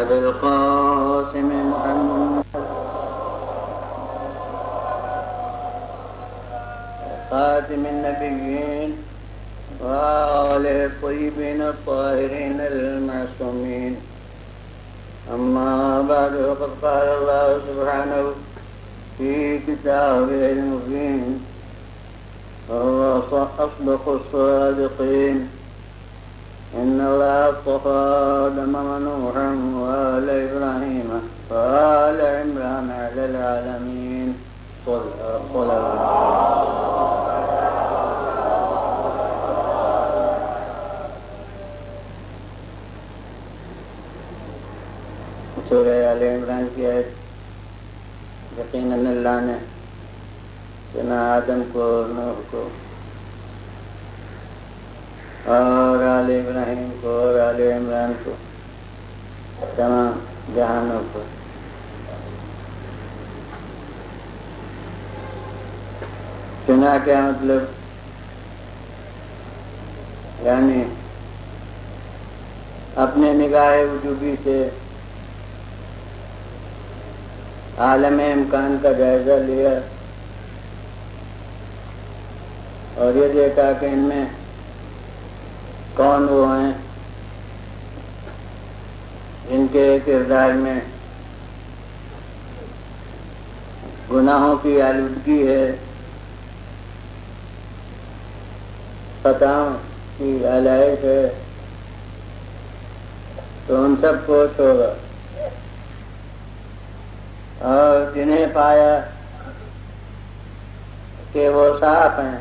أبي القاسم محمد خاتم النبيين وآله الطيبين الطاهرين المعصومين. أما بعد، فقد قال الله سبحانه في كتابه المبين وهو أصدق الصادقين: إن الله اصطفى آدم ونوحا وآل إبراهيم وآل عمران على العالمين. سورہ آل عمران کی آیت. یقیناً اللہ نے چنا آدم کو، نوح کو اور آل ابراہیم کو اور آل عمران کو، تمام جہانوں کو. چنا کیا مطلب؟ یعنی اپنے نگاہ وجوبی سے عالم امکان کا جائزہ لیا اور یہ دیکھا کہ ان میں کون وہ ہیں جن کے کردار میں گناہوں کی آلودگی ہے، خطاؤں کی علائش ہے، تو ان سب کو چھوڑا اور جنہیں پایا کہ وہ صاف ہیں،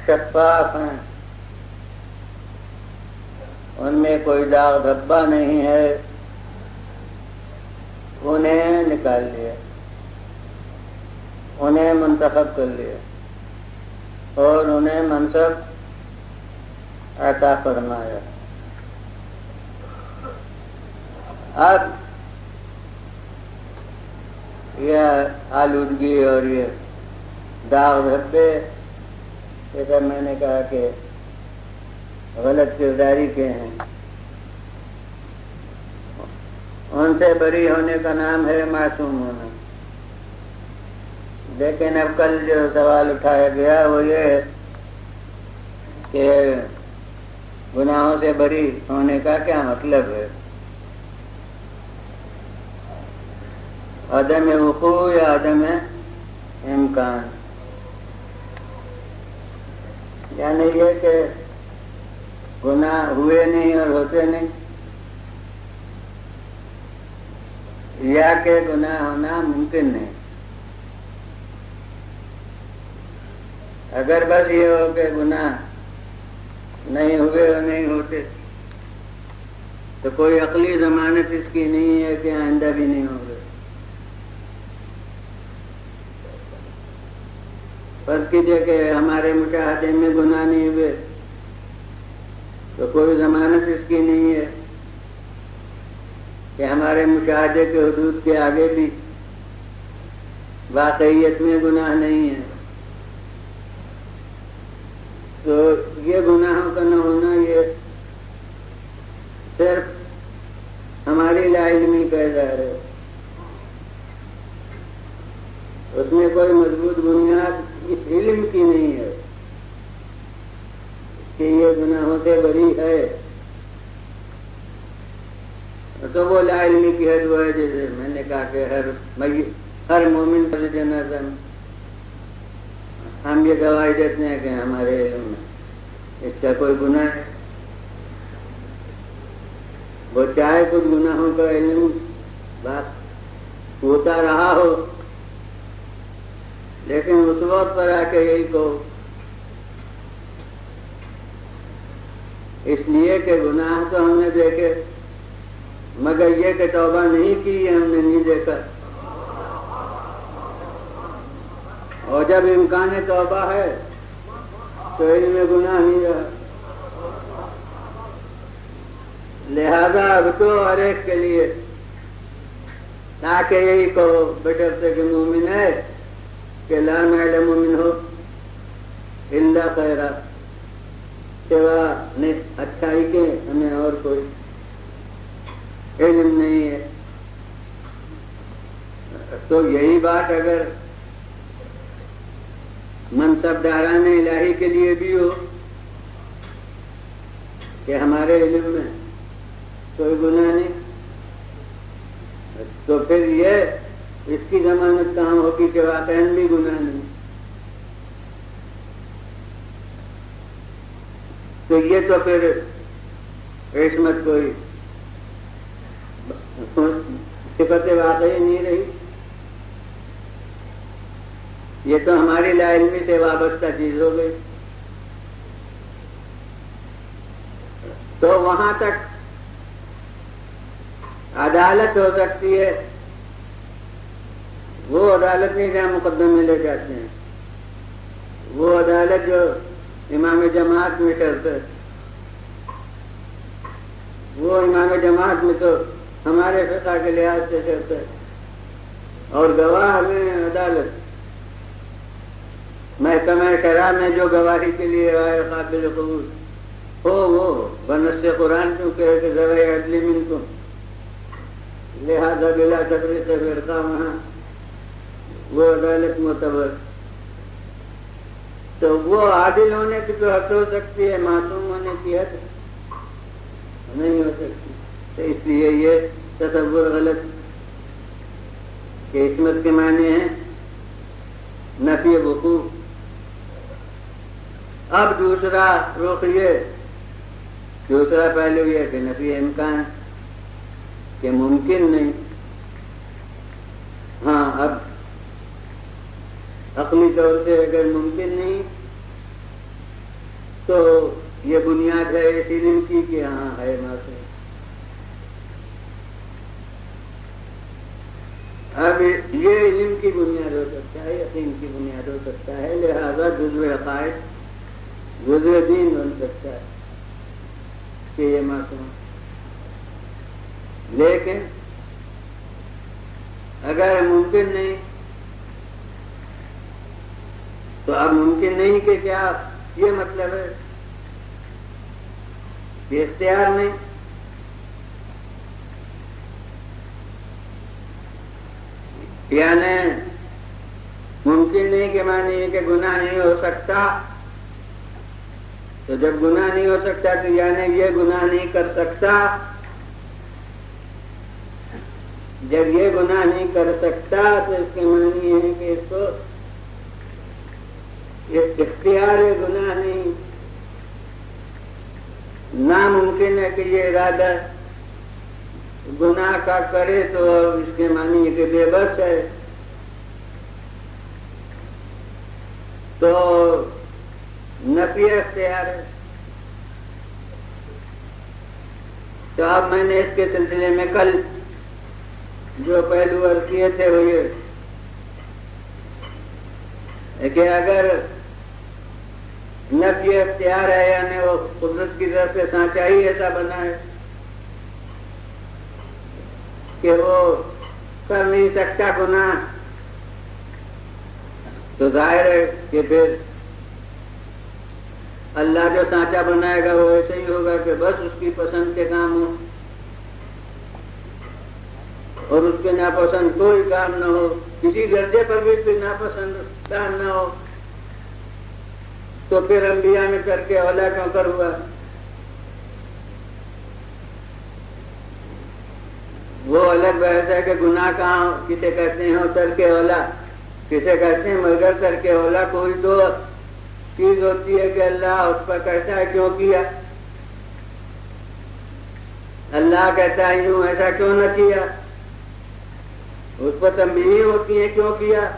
شفاف ہیں، ان میں کوئی داغ دھبا نہیں ہے، انہیں نکال لیا، انہیں منتخب کر لیا اور انہیں منصب عطا فرمایا. اب یہ آلودگی اور یہ داغ دھبے، جیسا میں نے کہا کہ غلط کرداری کے ہیں، ان سے بری ہونے کا نام ہے معصوم ہونا. لیکن اب کل جو سوال اٹھایا گیا وہ یہ ہے کہ گناہوں سے بری ہونے کا کیا مطلب ہے؟ عدم وقوع یا عدم امکان، یعنی یہ کہ گناہ ہوئے نہیں اور ہوتے نہیں، یا کہ گناہ ہونا ممکن نہیں. اگر بس یہ ہو کہ گناہ نہیں ہوئے اور نہیں ہوتے تو کوئی عقلی ضمانت اس کی نہیں ہے کہ آئندہ بھی نہیں ہوں گے. فرض کیجیے کہ ہمارے مشاہدے میں گناہ نہیں ہوئے تو کوئی ضمانت اس کی نہیں ہے کہ ہمارے مشاہدے کے حدود کے آگے بھی واقعیت میں گناہ نہیں ہے. تو یہ گناہوں کا نہ ہونا یہ صرف ہماری لا علمی کا اظہار ہے، اس میں کوئی مضبوط بنیاد اس علم کی نہیں ہے کہ یہ گناہوں سے بری ہے. تو وہ لا علمی کی حد وہ ہے جیسے میں نے کہا کہ ہر مومن پر جنازہ میں ہم یہ گواہی دیتے ہیں کہ ہمارے علم میں اس کا کوئی گناہ ہے. وہ چاہے کچھ گناہوں کا علم بات ہوتا رہا ہو، لیکن اس وقت پر آ کے یہی کہو، اس لیے کہ گناہ تو ہم نے دیکھے مگر یہ کہ توبہ نہیں کی یہ ہم نے نہیں دیکھا. اور جب امکان توبہ ہے تو علم گناہ نہیں رہا. لہذا اب تو ہر ایک کے لیے تاکہ یہی کہو بشرطے کہ مومن ہے کہ لا نعلم منہ الا خیرا، سوا اچھائی کے ہمیں اور کوئی علم نہیں ہے. تو یہی بات اگر منصب داران الہی کے لیے بھی ہو کہ ہمارے علم میں کوئی گناہ نہیں، تو پھر یہ اس کی ضمانت کہاں ہوگی کہ واقعاً بھی گناہ نہیں. تو یہ تو پھر عصمت کوئی صفت واقعی نہیں رہی، یہ تو ہماری لا علمی سے وابستہ چیز ہو گئی. تو وہاں تک عدالت ہو سکتی ہے، وہ عدالت نہیں جہاں مقدمے لے جاتے ہیں، وہ عدالت جو امام جماعت میں کرتے، وہ امام جماعت میں تو ہمارے فقہ کے لحاظ سے کرتے، اور گواہ میں عدالت محکمہ شرع میں جو گواہی کے لیے آئے قابل قبول ہو وہ بنص قرآن کیونکہ ہے کہ ذوی عدل منکم، لہذا بلا تفریق فرقہ وہاں وہ عدالت معتبر. تو وہ عادل ہونے کی تو حد ہو سکتی ہے، معصوم ہونے کی حد نہیں ہو سکتی. تو اس لیے یہ تصور غلط کہ عصمت کے معنی ہیں نفی وقوع. اب دوسرا رخ یہ، دوسرا پہلو یہ کہ نفی امکان کہ ممکن نہیں. ہاں اب عقلی طور سے اگر ممکن نہیں تو یہ بنیاد ہے اس علم کی کہ ہاں ہے معصوم. اب یہ علم کی بنیاد ہو سکتا ہے، یقین کی بنیاد ہو سکتا ہے، لہذا جزو عقائد جزو دین بن سکتا ہے کہ یہ معصوم. لیکن اگر ممکن نہیں تو اب ممکن نہیں کہ کیا یہ مطلب ہے کہ اختیار نہیں. یعنی ممکن نہیں کہ معنی ہے کہ گناہ نہیں ہو سکتا، تو جب گناہ نہیں ہو سکتا تو یعنی یہ گناہ نہیں کر سکتا. جب یہ گناہ نہیں کر سکتا تو اس کے معنی ہے کہ اس کو اختیار گناہ نہیں. ناممکن ہے کہ یہ ارادہ گناہ کا کرے تو اس کے معنی ہے کہ بے بس ہے. تو نفی اختیار ہے. تو اب میں نے اس کے سلسلے میں کل جو پہلو عرض کیے تھے وہ یہ کہ اگر نفی اختیار ہے یعنی وہ قدرت کی طرف سے سانچہ ہی ایسا بنا ہے کہ وہ کر نہیں سکتا گناہ، تو ظاہر ہے کہ پھر اللہ جو سانچہ بنائے گا وہ ایسے ہی ہوگا کہ بس اس کی پسند کے کام ہو اور اس کے ناپسند کوئی کام نہ ہو، کسی درجے پر بھی کوئی ناپسند کام نہ ہو. تو پھر انبیاء میں کر کے اولا کیوں کر ہوا؟ وہ الگ بحث ہے کہ گناہ کہاں کسے کہتے ہیں ترک اولا، کسے کہتے ہیں مگر ترک اولا. کوئی تو چیز ہوتی ہے کہ اللہ اس پر کہتا ہے کیوں کیا، اللہ کہتا ہے یوں ایسا کیوں نہ کیا، اس پر تنبیہیں ہوتی ہیں کیوں کیا.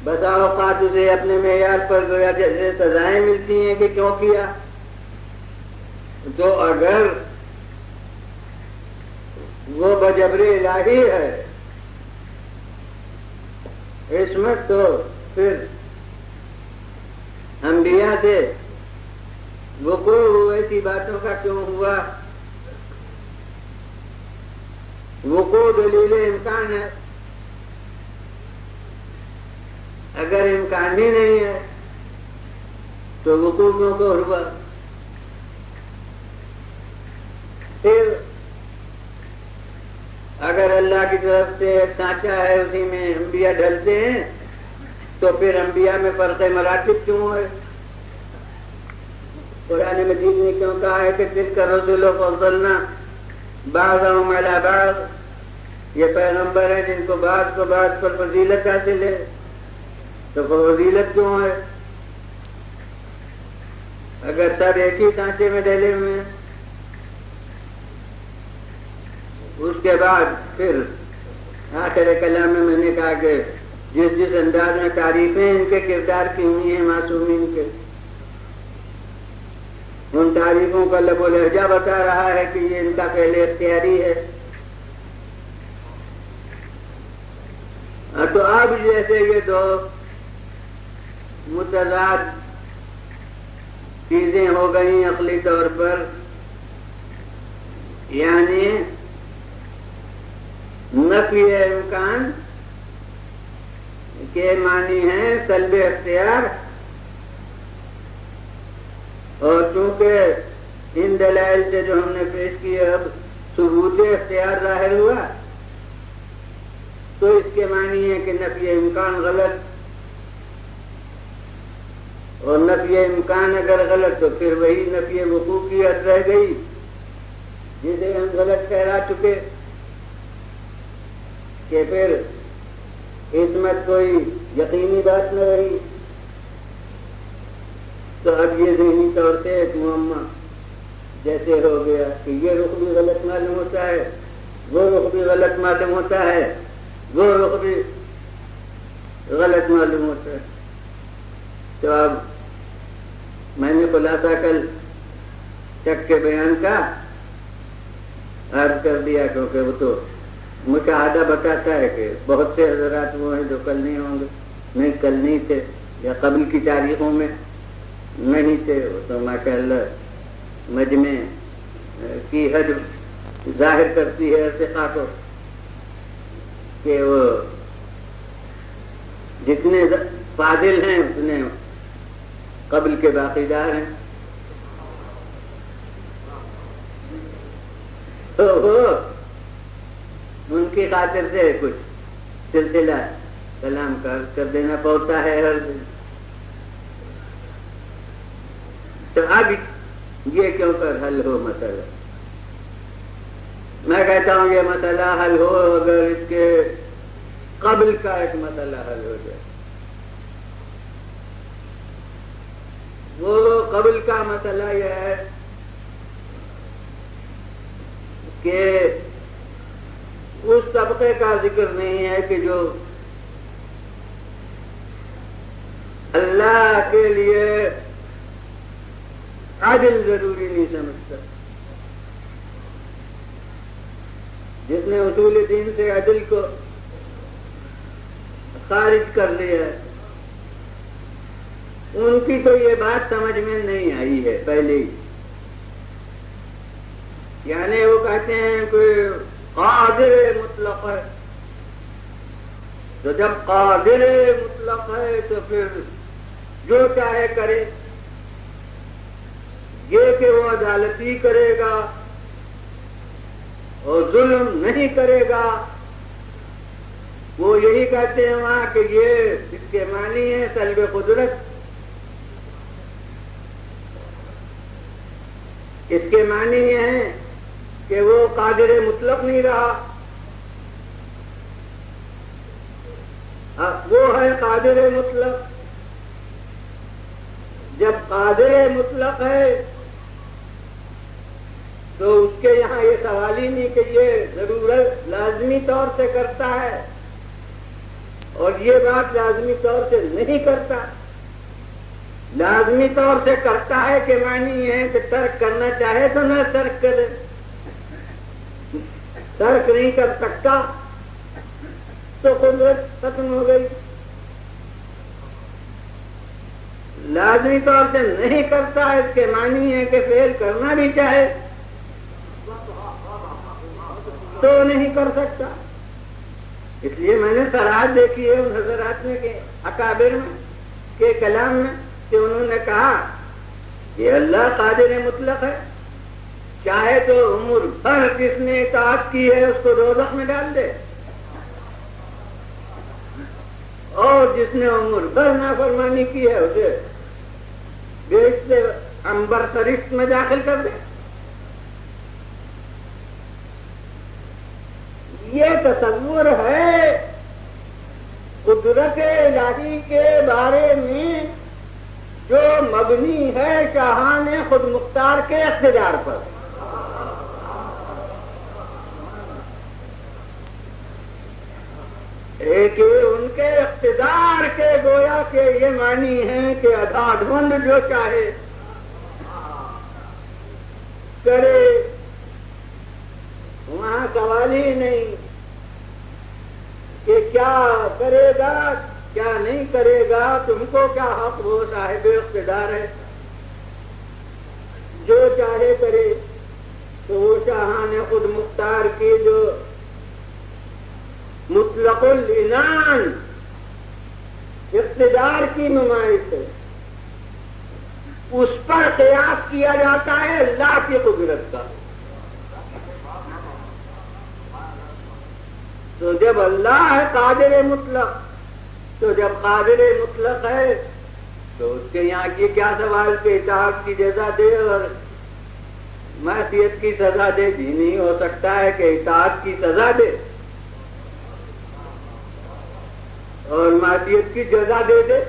بسا اوقات اسے اپنے معیار پر گویا جیسے سزائیں ملتی ہیں کہ کیوں کیا. تو اگر وہ بجبر الہی ہے عصمت، تو پھر انبیاء سے وقوع ایسی باتوں کا کیوں ہوا؟ وقوع دلیل امکان ہے. اگر امکان ہی نہیں ہے تو وقوع کیوں کو ہوا؟ پھر اگر اللہ کی طرف سے سانچہ ہے اسی میں انبیاء ڈھلتے ہیں تو پھر انبیاء میں فرق مراتب کیوں ہے؟ قرآن مجید نے کیوں کہا ہے کہ تلک الرسل فضلنا بعضهم علی بعض، یہ پیغمبر ہیں جن کو بعض پر فضیلت حاصل ہے، تو فضیلت کیوں ہے اگر سب ایک ہی سانچے میں ڈھلے ہوئے ہیں؟ اس کے بعد پھر آخر کلام میں نے کہا کہ جس انداز میں تعریفیں ان کے کردار کی ہوئی ہیں معصومین کے، ان تعریفوں کا لب و لہجہ بتا رہا ہے کہ یہ ان کا پہلے اختیاری ہے۔ تو اب جیسے یہ دو متضاد چیزیں ہو گئی عقلی طور پر، یعنی نفی امکان کے معنی ہیں سلب اختیار، اور چونکہ ان دلائل سے جو ہم نے پیش کیے اب ثبوت اختیار ظاہر ہوا، تو اس کے معنی ہے کہ نفی امکان غلط، اور نفی امکان اگر غلط تو پھر وہی نفی وقوعیت رہ گئی جسے ہم غلط ٹھہرا چکے کہ پھر عصمت کوئی یقینی بات نہ رہی۔ تو اب یہ ذہنی طور سے ایک معمہ جیسے ہو گیا کہ یہ رخ بھی غلط معلوم ہوتا ہے، وہ رخ بھی غلط معلوم ہوتا ہے، وہ رخ بھی غلط معلوم ہوتا ہے۔ تو اب میں نے خلاصہ کل شک کے بیان کا عرض کر دیا، کیونکہ وہ تو مشاہدہ بتاتا ہے کہ بہت سے حضرات وہ ہیں جو کل نہیں ہوں گے، نہیں کل نہیں تھے یا قبل کی تاریخوں میں نہیں تھے، وہ تو ماشاءاللہ مجمع کی حد ظاہر کرتی ہے ارتقا کو کہ وہ جتنے فاضل ہیں اتنے قبل کے باقی دار ہیں۔ ان کی خاطر سے کچھ سلسلہ کلام کر دینا پڑتا ہے ہر دن۔ تو اب یہ کیوں کر حل ہو مسئلہ؟ میں کہتا ہوں یہ مسئلہ حل ہو اگر اس کے قبل کا ایک مسئلہ حل ہو جائے۔ وہ قبل کا مسئلہ یہ ہے کہ اس طبقے کا ذکر نہیں ہے کہ جو اللہ کے لیے عدل ضروری نہیں سمجھتا، جس نے اصول دین سے عدل کو خارج کر لیا ہے، ان کی تو یہ بات سمجھ میں نہیں آئی ہے پہلے ہی۔ یعنی وہ کہتے ہیں کہ قادر مطلق ہے، تو جب قادر مطلق ہے تو پھر جو چاہے کرے، یہ کہ وہ عدالتی کرے گا اور ظلم نہیں کرے گا، وہ یہی کہتے ہیں وہاں کہ یہ اس کے معنی ہے سلب قدرت، اس کے معنی یہ ہے کہ وہ قادر مطلق نہیں رہا، وہ ہے قادر مطلق۔ جب قادر مطلق ہے تو اس کے یہاں یہ سوال ہی نہیں کہ یہ ضرورت لازمی طور سے کرتا ہے اور یہ بات لازمی طور سے نہیں کرتا۔ لازمی طور سے کرتا ہے کہ معنی یہ ہے کہ ترک کرنا چاہے تو نہ ترک کرے، ترک نہیں کر سکتا تو قدرت ختم ہو گئی۔ لازمی طور سے نہیں کرتا اس کے معنی ہے کہ فعل کرنا بھی چاہے تو نہیں کر سکتا۔ اس لیے میں نے صراحت دیکھی ہے ان حضرات میں کہ اکابر میں کے کلام میں کہ انہوں نے کہا کہ اللہ قادر مطلق ہے، چاہے تو عمر بھر جس نے اطاعت کی ہے اس کو دوزخ میں ڈال دے، اور جس نے عمر بھر نافرمانی کی ہے اسے بیچ سے عنبر سرشت میں داخل کر دے۔ یہ تصور ہے قدرت الہی کے بارے میں جو مبنی ہے شاہان خود مختار کے اقتدار پر۔ ایک ان کے اقتدار کے گویا کہ یہ معنی ہے کہ ادھا دھند جو چاہے کرے، وہاں سوال ہی نہیں کہ کیا کرے گا کیا نہیں کرے گا، تم کو کیا حق، وہ صاحب اقتدار ہے، جو چاہے کرے۔ تو وہ شاہان خود مختار کی جو مطلق العنان اقتدار کی نمائش ہے، اس پر قیاس کیا جاتا ہے اللہ کی قدرت کا۔ تو جب اللہ ہے قادر مطلق، تو جب قادر مطلق ہے تو اس کے یہاں کی کیا سوال کہ اطاعت کی جزا دے اور معصیت کی سزا دے؟ بھی نہیں ہو سکتا ہے کہ اطاعت کی سزا دے اور معصیت کی جزا دے دے۔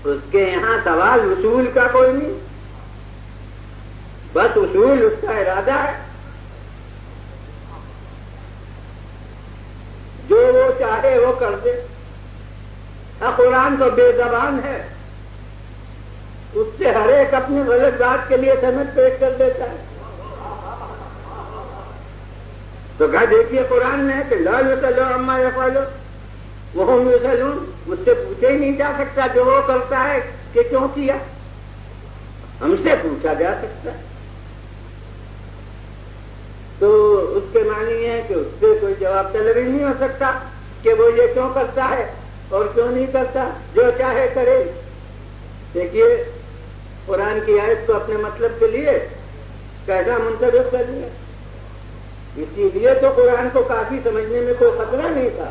اس کے یہاں سوال اصول کا کوئی نہیں، بس اصول اس کا ارادہ ہے، جو وہ چاہے وہ کر دے۔ قرآن تو بے زبان ہے، اس سے ہر ایک اپنی غلط بات کے لیے سند پیش کر دیتا ہے۔ تو کہا دیکھیے قرآن میں ہے کہ لا یسأل عما یفعل وہم یسألون، مجھ سے پوچھے ہی نہیں جا سکتا جو وہ کرتا ہے کہ کیوں کیا، ہم سے پوچھا جا سکتا ہے۔ تو اس کے معنی یہ ہے کہ اس سے کوئی جواب طلب ہی نہیں ہو سکتا کہ وہ یہ کیوں کرتا ہے اور کیوں نہیں کرتا، جو چاہے کرے۔ دیکھیے قرآن کی آیت کو اپنے مطلب کے لیے کیسا منتخب کر لیا، اسی لیے تو قرآن کو کافی سمجھنے میں کوئی خطرہ نہیں تھا۔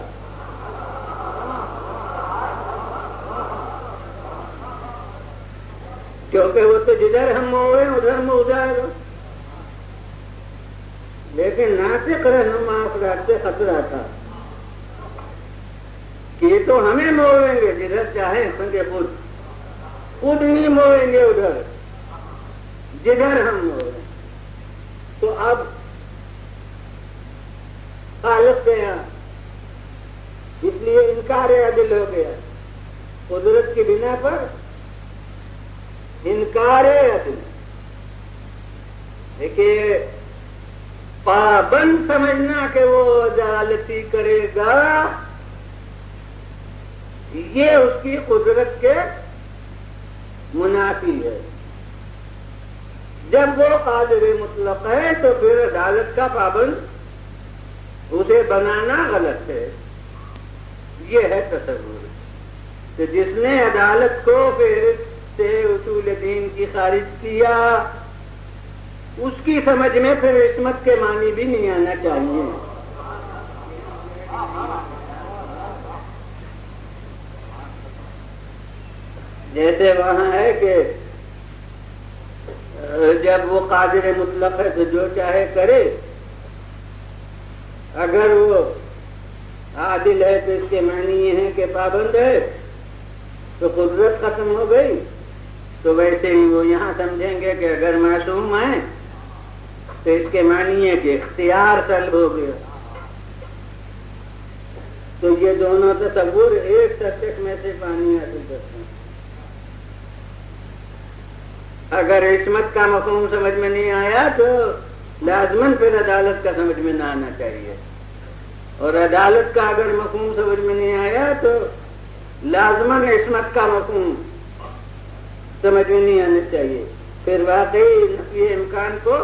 کیونکہ وہ تو جدھر ہم موڑے ادھر میں جائے گا، لیکن ناطق رہنما افراد سے خطرہ تھا کہ یہ تو ہمیں موڑیں گے جدھر چاہیں، سنگے خود نہیں موڑیں گے ادھر جدھر ہم موڑیں۔ تو اب خالق کے یہاں اس لیے انکار عدل ہو گیا، قدرت کی بنا پر انکار عدل۔ دیکھیے پابند سمجھنا کہ وہ عدالتی کرے گا، یہ اس کی قدرت کے منافی ہے۔ جب وہ قادر مطلق ہے تو پھر عدالت کا پابند اسے بنانا غلط ہے۔ یہ ہے تصور کہ جس نے عدالت کو فہرست سے اصول دین کی خارج کیا، اس کی سمجھ میں پھر عصمت کے معنی بھی نہیں آنا چاہیے۔ جیسے وہاں ہے کہ جب وہ قادر مطلق ہے تو جو چاہے کرے، اگر وہ عادل ہے تو اس کے معنی یہ ہے کہ پابند ہے، تو قدرت ختم ہو گئی۔ تو ویسے ہی وہ یہاں سمجھیں گے کہ اگر معصوم ہے تو اس کے معنی ہے کہ اختیار سلب ہو گیا۔ تو یہ دونوں تصور ایک سطح میں سے پانی حاصل کرتے ہیں۔ اگر عصمت کا مفہوم سمجھ میں نہیں آیا تو لازماً پھر عدالت کا سمجھ میں نہ آنا چاہیے، اور عدالت کا اگر مفہوم سمجھ میں نہیں آیا تو لازماً عصمت کا مفہوم سمجھ میں نہیں آنا چاہیے۔ پھر واقعی نفی امکان کو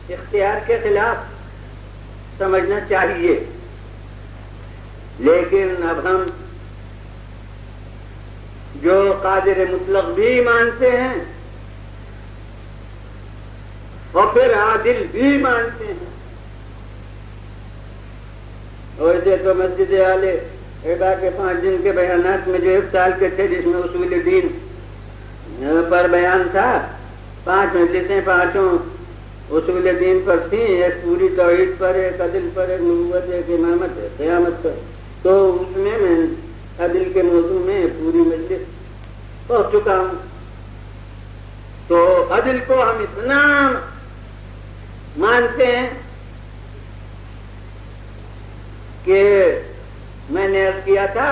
اختیار کے خلاف سمجھنا چاہیے۔ لیکن اب ہم جو قادر مطلق بھی مانتے ہیں اور پھر عادل بھی مانتے ہیں. اور ایسے تو مسجد اہل عبا کے 5 دن کے بیانات میں جو 1 سال کے تھے، جس میں اصول دین پر بیان تھا، 5 مجلسیں 5 اصول دین پر تھیں، ایک پوری توحید پر، ایک عدل پر، ایک نبوت، ایک امامت، قیامت پر. تو اس میں عدل کے موضوع میں پوری مجلس پہنچ چکا ہوں. تو عدل کو ہم اتنا مانتے ہیں کہ میں نے عرض کیا تھا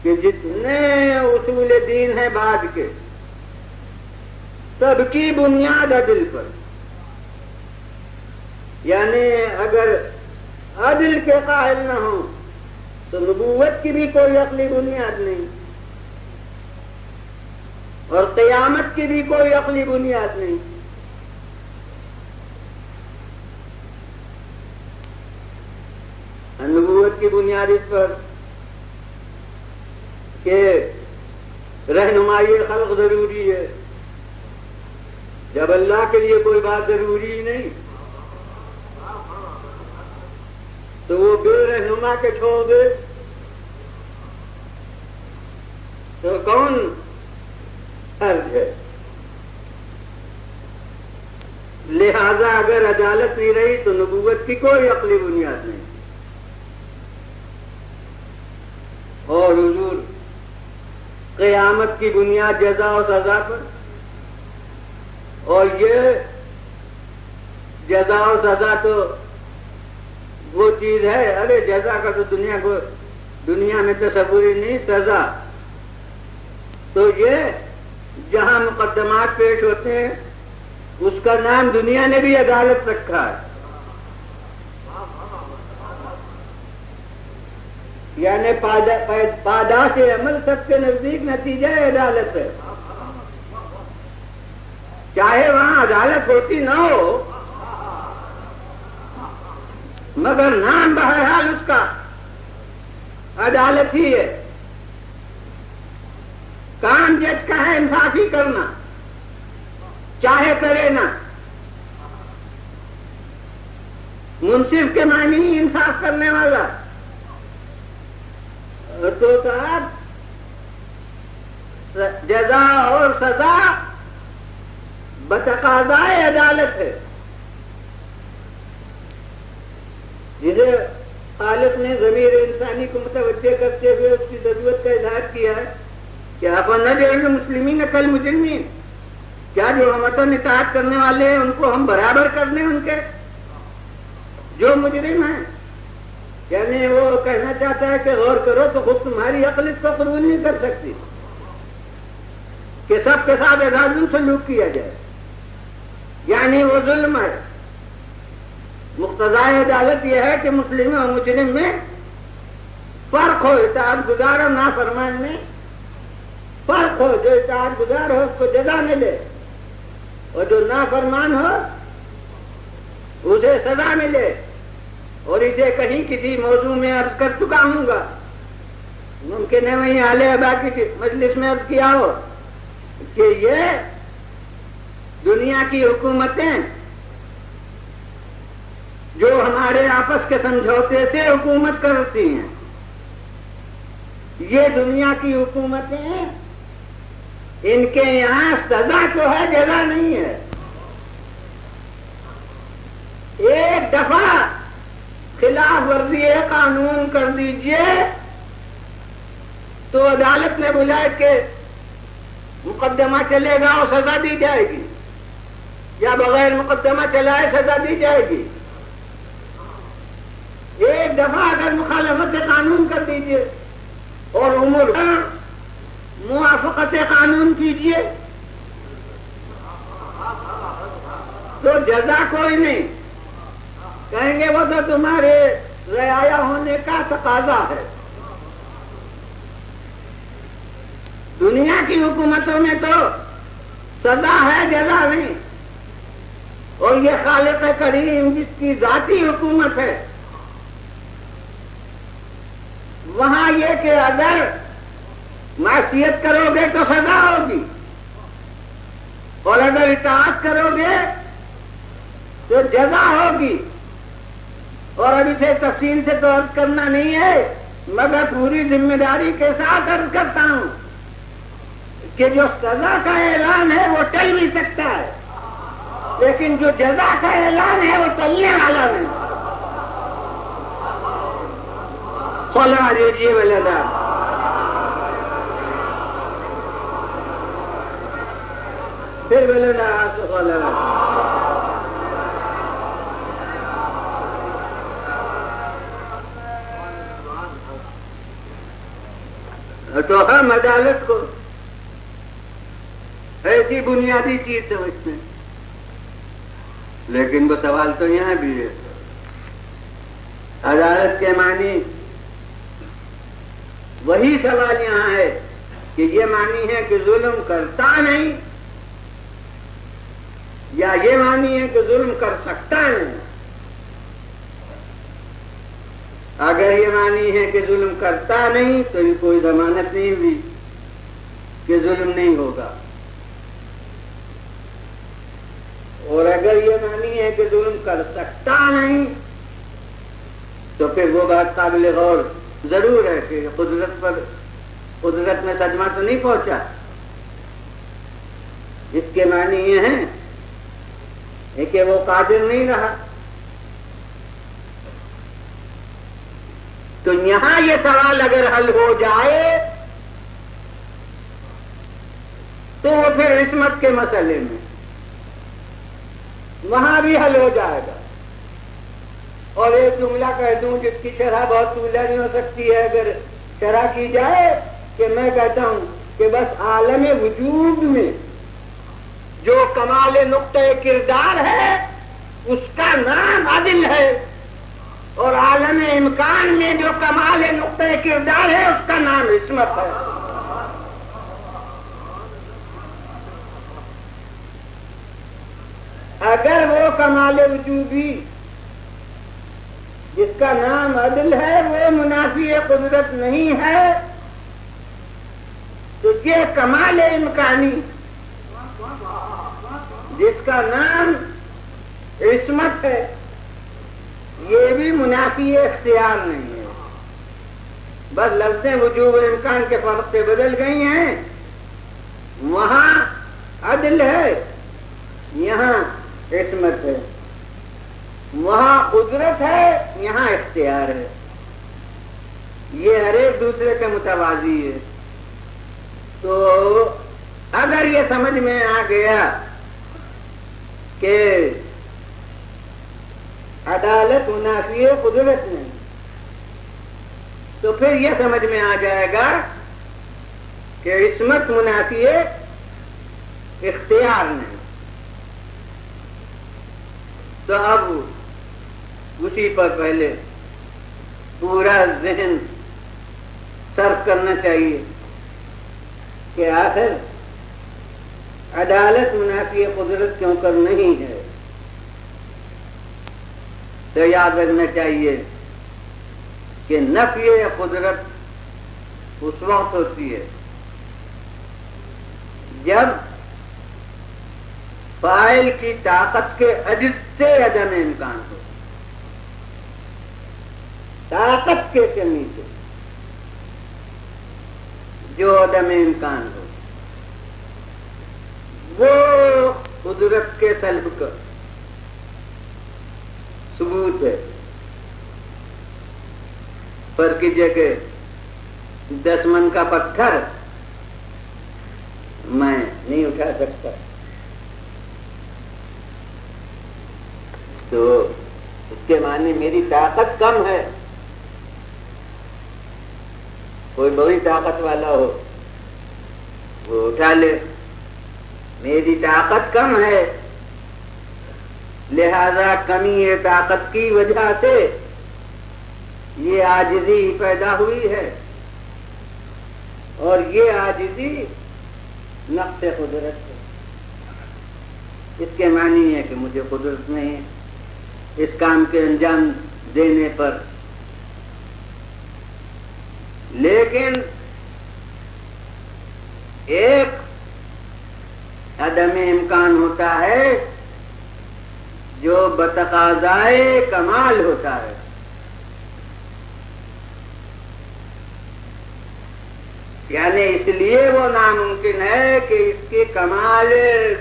کہ جتنے اصول دین ہیں بعد کے، سب کی بنیاد عدل پر. یعنی اگر عدل کے قائل نہ ہوں تو نبوت کی بھی کوئی عقلی بنیاد نہیں، اور قیامت کی بھی کوئی عقلی بنیاد نہیں. نبوت کی بنیاد اس پر کہ رہنمائی خلق ضروری ہے. جب اللہ کے لیے کوئی بات ضروری ہی نہیں تو وہ بے رہنما کے چھوڑ دے تو کون فرض ہے؟ لہذا اگر عدالت نہیں رہی تو نبوت کی کوئی عقلی بنیاد نہیں. اور حضور قیامت کی بنیاد جزا و سزا پر، اور یہ جزا و سزا تو وہ چیز ہے، ارے جزا کا تو دنیا میں تصور ہی نہیں. سزا تو یہ جہاں مقدمات پیش ہوتے ہیں اس کا نام دنیا نے بھی عدالت رکھا ہے. یعنی پاداش عمل سب سے نزدیک نتیجہ عدالت ہے. چاہے وہاں عدالت ہوتی نہ ہو مگر نام بہرحال اس کا عدالت ہی ہے. کام جج کا ہے انصافی کرنا، چاہے کرے نہ. منصف کے معنی ہی انصاف کرنے والا. تو صاحب جزا اور سزا بتقاضائے عدالت ہے، جسے خالق نے ضمیر انسانی کو متوجہ کرتے ہوئے اس کی ضرورت کا اظہار کیا ہے کہ افنجعل المسلمین کالمجرمین، کیا جو ہمتن اطاعت کرنے والے ہیں ان کو ہم برابر کر لیں ان کے جو مجرم ہیں. یعنی وہ کہنا چاہتا ہے کہ غور کرو تو خود تمہاری عقل اس کو قبول نہیں کر سکتی کہ سب کے ساتھ ظالم سلوک کیا جائے. یعنی وہ ظلم ہے. مقتضائے عدالت یہ ہے کہ مسلم اور مجرم میں فرق ہو، اطاعت گزار اور نافرمان میں فرق ہو. جو اطاعت گزار ہو اس کو جزا ملے اور جو نافرمان ہو اسے سزا ملے. اور اسے کہیں کسی موضوع میں عرض کر چکا ہوں گا، ممکن ہے وہیں اہل ابا کی مجلس میں عرض کیا ہو کہ یہ دنیا کی حکومتیں جو ہمارے آپس کے سمجھوتے سے حکومت کرتی ہیں، یہ دنیا کی حکومتیں ان کے یہاں سزا تو ہے، جزا نہیں ہے. ایک دفعہ خلاف ورزی قانون کر دیجئے تو عدالت نے بلائے کہ مقدمہ چلے گا اور سزا دی جائے گی، یا بغیر مقدمہ چلائے سزا دی جائے گی. ایک دفعہ اگر مخالفت قانون کر دیجئے اور امور موافقت قانون کیجئے تو جزا کوئی نہیں. کہیں گے وہ تو تمہارے رعایا ہونے کا تقاضا ہے. دنیا کی حکومتوں میں تو سزا ہے، جزا نہیں. اور یہ خالق کریم جس کی ذاتی حکومت ہے، وہاں یہ کہ اگر معصیت کرو گے تو سزا ہوگی، اور اگر اطاعت کرو گے تو جزا ہوگی۔ اور ابھی سے تفصیل سے تو عرض کرنا نہیں ہے، مگر پوری ذمہ داری کے ساتھ عرض کرتا ہوں کہ جو سزا کا اعلان ہے وہ ٹل بھی سکتا ہے، لیکن جو جزا کا اعلان ہے وہ ٹلنے والا نہیں۔ صلی علیہ وسلم۔ پھر بولے نا تو ہم عدالت کو ایسی بنیادی چیز سمجھتے ہیں، لیکن وہ سوال تو یہاں بھی ہے، عدالت کے معنی وہی سوال یہاں ہے کہ یہ معنی ہے کہ ظلم کرتا نہیں، یا یہ معنی ہے کہ ظلم کر سکتا نہیں۔ اگر یہ معنی ہے کہ ظلم کرتا نہیں تو یہ کوئی ضمانت نہیں ہوئی کہ ظلم نہیں ہوگا، اور اگر یہ معنی ہے کہ ظلم کر سکتا نہیں تو پھر وہ بات قابل غور ضرور ہے کہ قدرت میں صدمہ تو نہیں پہنچا۔ اس کے معنی یہ ہیں کہ وہ قادر نہیں رہا۔ تو یہاں یہ سوال اگر حل ہو جائے تو وہ پھر عصمت کے مسئلے میں وہاں بھی حل ہو جائے گا۔ اور ایک جملہ کہہ دوں جس کی شرح بہت طویل نہیں ہو سکتی ہے، اگر شرح کی جائے کہ میں کہتا ہوں کہ بس عالم وجود میں جو کمال نقطہ کردار ہے اس کا نام عدل ہے، اور عالم امکان میں جو کمال نقطہ کردار ہے اس کا نام عصمت ہے۔ اگر وہ کمال وجودی جس کا نام عدل ہے وہ منافی قدرت نہیں ہے تو یہ کمال امکانی جس کا نام عصمت ہے یہ بھی منافی اختیار نہیں ہے، بس لفظیں وجوب امکان کے فرق سے بدل گئی ہیں۔ وہاں عدل ہے، یہاں عصمت ہے، وہاں قدرت ہے، یہاں اختیار ہے، یہ ہر ایک دوسرے کے متوازی ہے۔ تو اگر یہ سمجھ میں آ گیا کہ عدالت منافی قدرت نہیں، تو پھر یہ سمجھ میں آ جائے گا کہ عصمت منافی اختیار نہیں۔ تو اب اسی پر پہلے پورا ذہن صرف کرنا چاہیے کہ آخر عدالت منافی قدرت کیوں کر نہیں ہے۔ تو یاد رکھنا چاہیے کہ نفی قدرت اس وقت ہوتی ہے جب فاعل کی طاقت کے عجز سے عدم امکان ہو، طاقت کے کمی سے جو عدم امکان ہو وہ قدرت کے سلب کا ثبوت ہے۔ پر کیجئے کہ 10 من کا پتھر میں نہیں اٹھا سکتا، تو اس کے معنی میری طاقت کم ہے۔ کوئی بڑی طاقت والا ہو وہ اٹھا لے، میری طاقت کم ہے، لہذا کمی طاقت کی وجہ سے یہ عاجزی پیدا ہوئی ہے، اور یہ عاجزی نقص قدرت ہے۔ اس کے معنی ہے کہ مجھے قدرت نہیں ہے اس کام کے انجام دینے پر، لیکن ایک عدم امکان ہوتا ہے جو بتقاضائے کمال ہوتا ہے. یعنی اس لیے وہ ناممکن ہے کہ اس کی کمال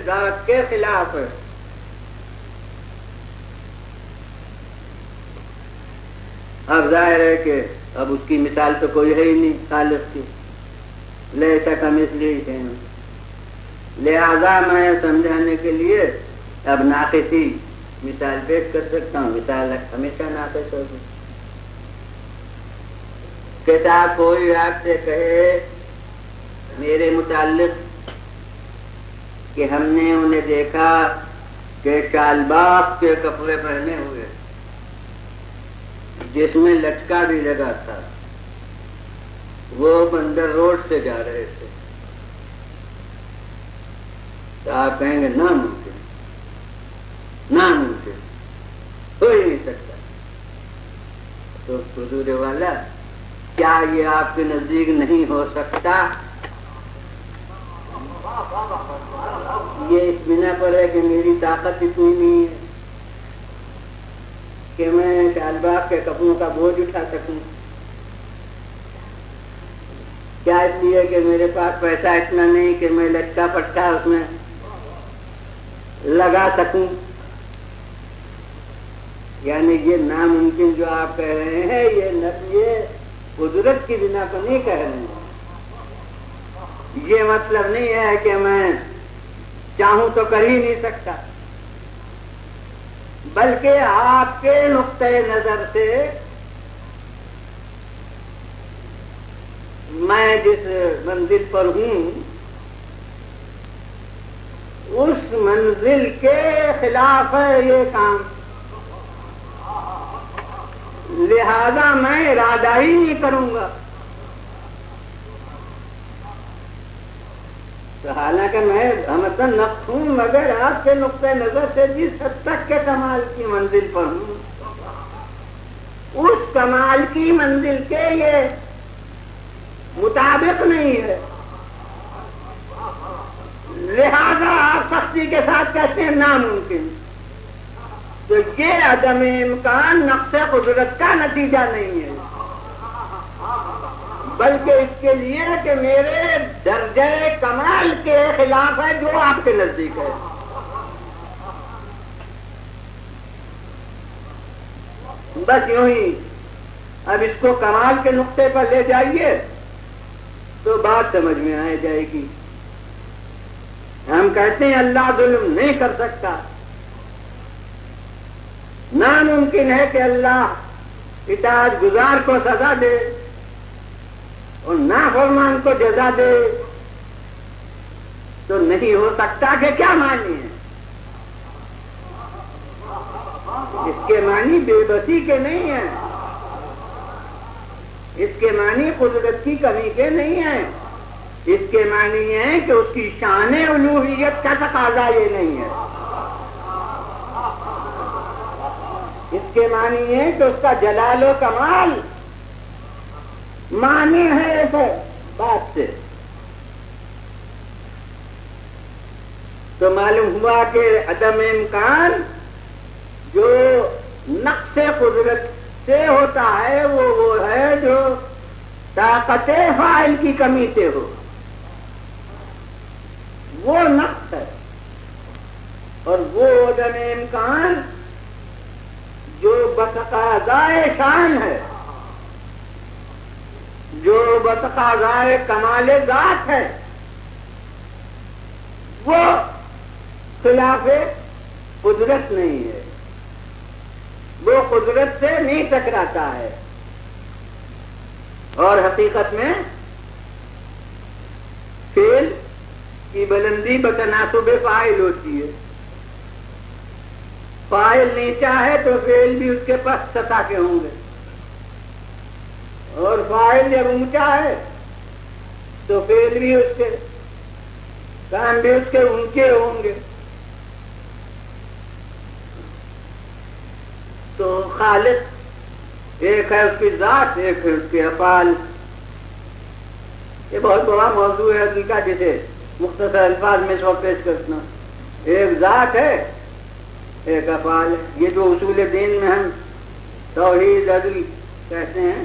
ذات کے خلاف ہے. اب ظاہر ہے کہ اب اس کی مثال تو کوئی ہے ہی نہیں خالق کی. لیسا کمثلہ شیء. لہذا میں سمجھانے کے لیے اب ناقصی مثال پیش کر سکتا ہوں. مثال ہمیشہ ناقص ہوگی. کہتا کوئی آپ سے کہے میرے متعلق کہ ہم نے انہیں دیکھا کہ شالباف کے کپڑے پہنے ہوئے جس میں لٹکا بھی لگا تھا، وہ بندر روڈ سے جا رہے تھے. تو آپ کہیں گے ناممکن، ناممکن، ہو ہی نہیں سکتا. تو حضور والا کیا یہ آپ کے نزدیک نہیں ہو سکتا؟ یہ اس بنا پر ہے کہ میری طاقت اتنی نہیں ہے کہ میں شالباغ کے کپڑوں کا بوجھ اٹھا سکوں. کیا اس لیے کہ میرے پاس پیسہ اتنا نہیں کہ میں لٹکا پٹکا اس میں لگا سکوں. یعنی یہ ناممکن جو آپ کہہ رہے ہیں یہ قدرت کی بنا پر نہیں کہہ رہے ہیں. یہ مطلب نہیں ہے کہ میں چاہوں تو کر ہی نہیں سکتا، بلکہ آپ کے نقطۂ نظر سے میں جس منزل پر ہوں اس منزل کے خلاف ہے یہ کام. لہذا میں ارادہ ہی نہیں کروں گا. حالانکہ میں ہمیں نقص ہوں، مگر آپ کے نقطۂ نظر سے جس حد تک کے کمال کی منزل پر ہوں اس کمال کی منزل کے یہ مطابق نہیں ہے. لہذا آپ سختی کے ساتھ کہتے ہیں ناممکن. تو یہ عدم امکان نقص قدرت کا نتیجہ نہیں ہے، بلکہ اس کے لیے کہ میرے درجہ کمال کے خلاف ہے جو آپ کے نزدیک ہے. بس یوں ہی. اب اس کو کمال کے نقطے پر لے جائیے تو بات سمجھ میں آ جائے گی. ہم کہتے ہیں اللہ ظلم نہیں کر سکتا. ناممکن ہے کہ اللہ اطاعت گزار کو سزا دے اور نافرمان کو جزا دے. تو نہیں ہو سکتا کہ کیا معنی ہے؟ اس کے معنی بے بسی کے نہیں ہیں، اس کے معنی قدرت کی کمی کے نہیں ہیں. اس کے معنی ہے کہ اس کی شان الوہیت کا تقاضا یہ نہیں ہے. اس کے معنی ہے کہ اس کا جلال و کمال معنی ہے اس بات سے. تو معلوم ہوا کہ عدم امکان جو نقص قدرت سے ہوتا ہے وہ ہے جو طاقت فاعل کی کمی سے ہو، وہ نقص ہے. اور وہ عدم امکان جو بتقاضائے شان ہے، جو بتقاضائے کمال ذات ہے، وہ خلاف قدرت نہیں ہے، وہ قدرت سے نہیں ٹکراتا ہے. اور حقیقت میں فعل کی بلندی بتناسب فاعل ہوتی ہے. فاعل نیچا ہے تو فعل بھی اس کے پاس سطح کے ہوں گے، اور فاعل جب اونچا ہے تو فعل بھی اس کے کام بھی اس کے اونچے ہوں گے. تو خالق ایک ہے اس کی ذات، ایک ہے اس کے افعال، یہ بہت بڑا موضوع ہے عدل کا، جسے مختصر الفاظ میں سو پیش کرنا. ایک ذات ہے، ایک افعال ہے. یہ جو اصول دین میں ہم توحید عدل کہتے ہیں،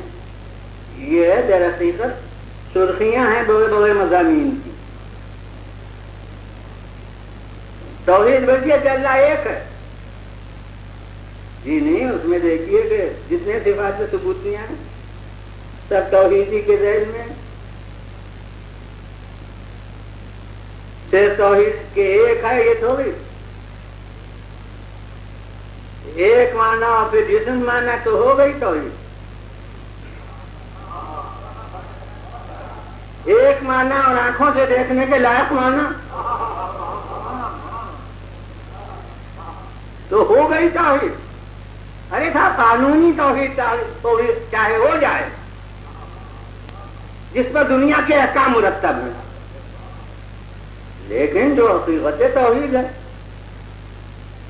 یہ ہے در حقیقت سرخیاں ہیں بڑے بڑے مضامین کی. توحید بلکہ کہ اللہ ایک ہے، جی نہیں، اس میں دیکھیے کہ جتنے صفات ثبوتیاں ہیں سب توحیدی کے ذیل میں. صرف توحید کے ایک ہے یہ تھوڑی، ایک معنی اور پھر جسم معنی تو ہو گئی توحید. ایک معنی اور آنکھوں سے دیکھنے کے لائق معنی تو ہو گئی توحید. ارے تھا قانونی توحید چاہے ہو جائے جس پر دنیا کے احکام مرتب ہیں، لیکن جو حقیقت توحید ہے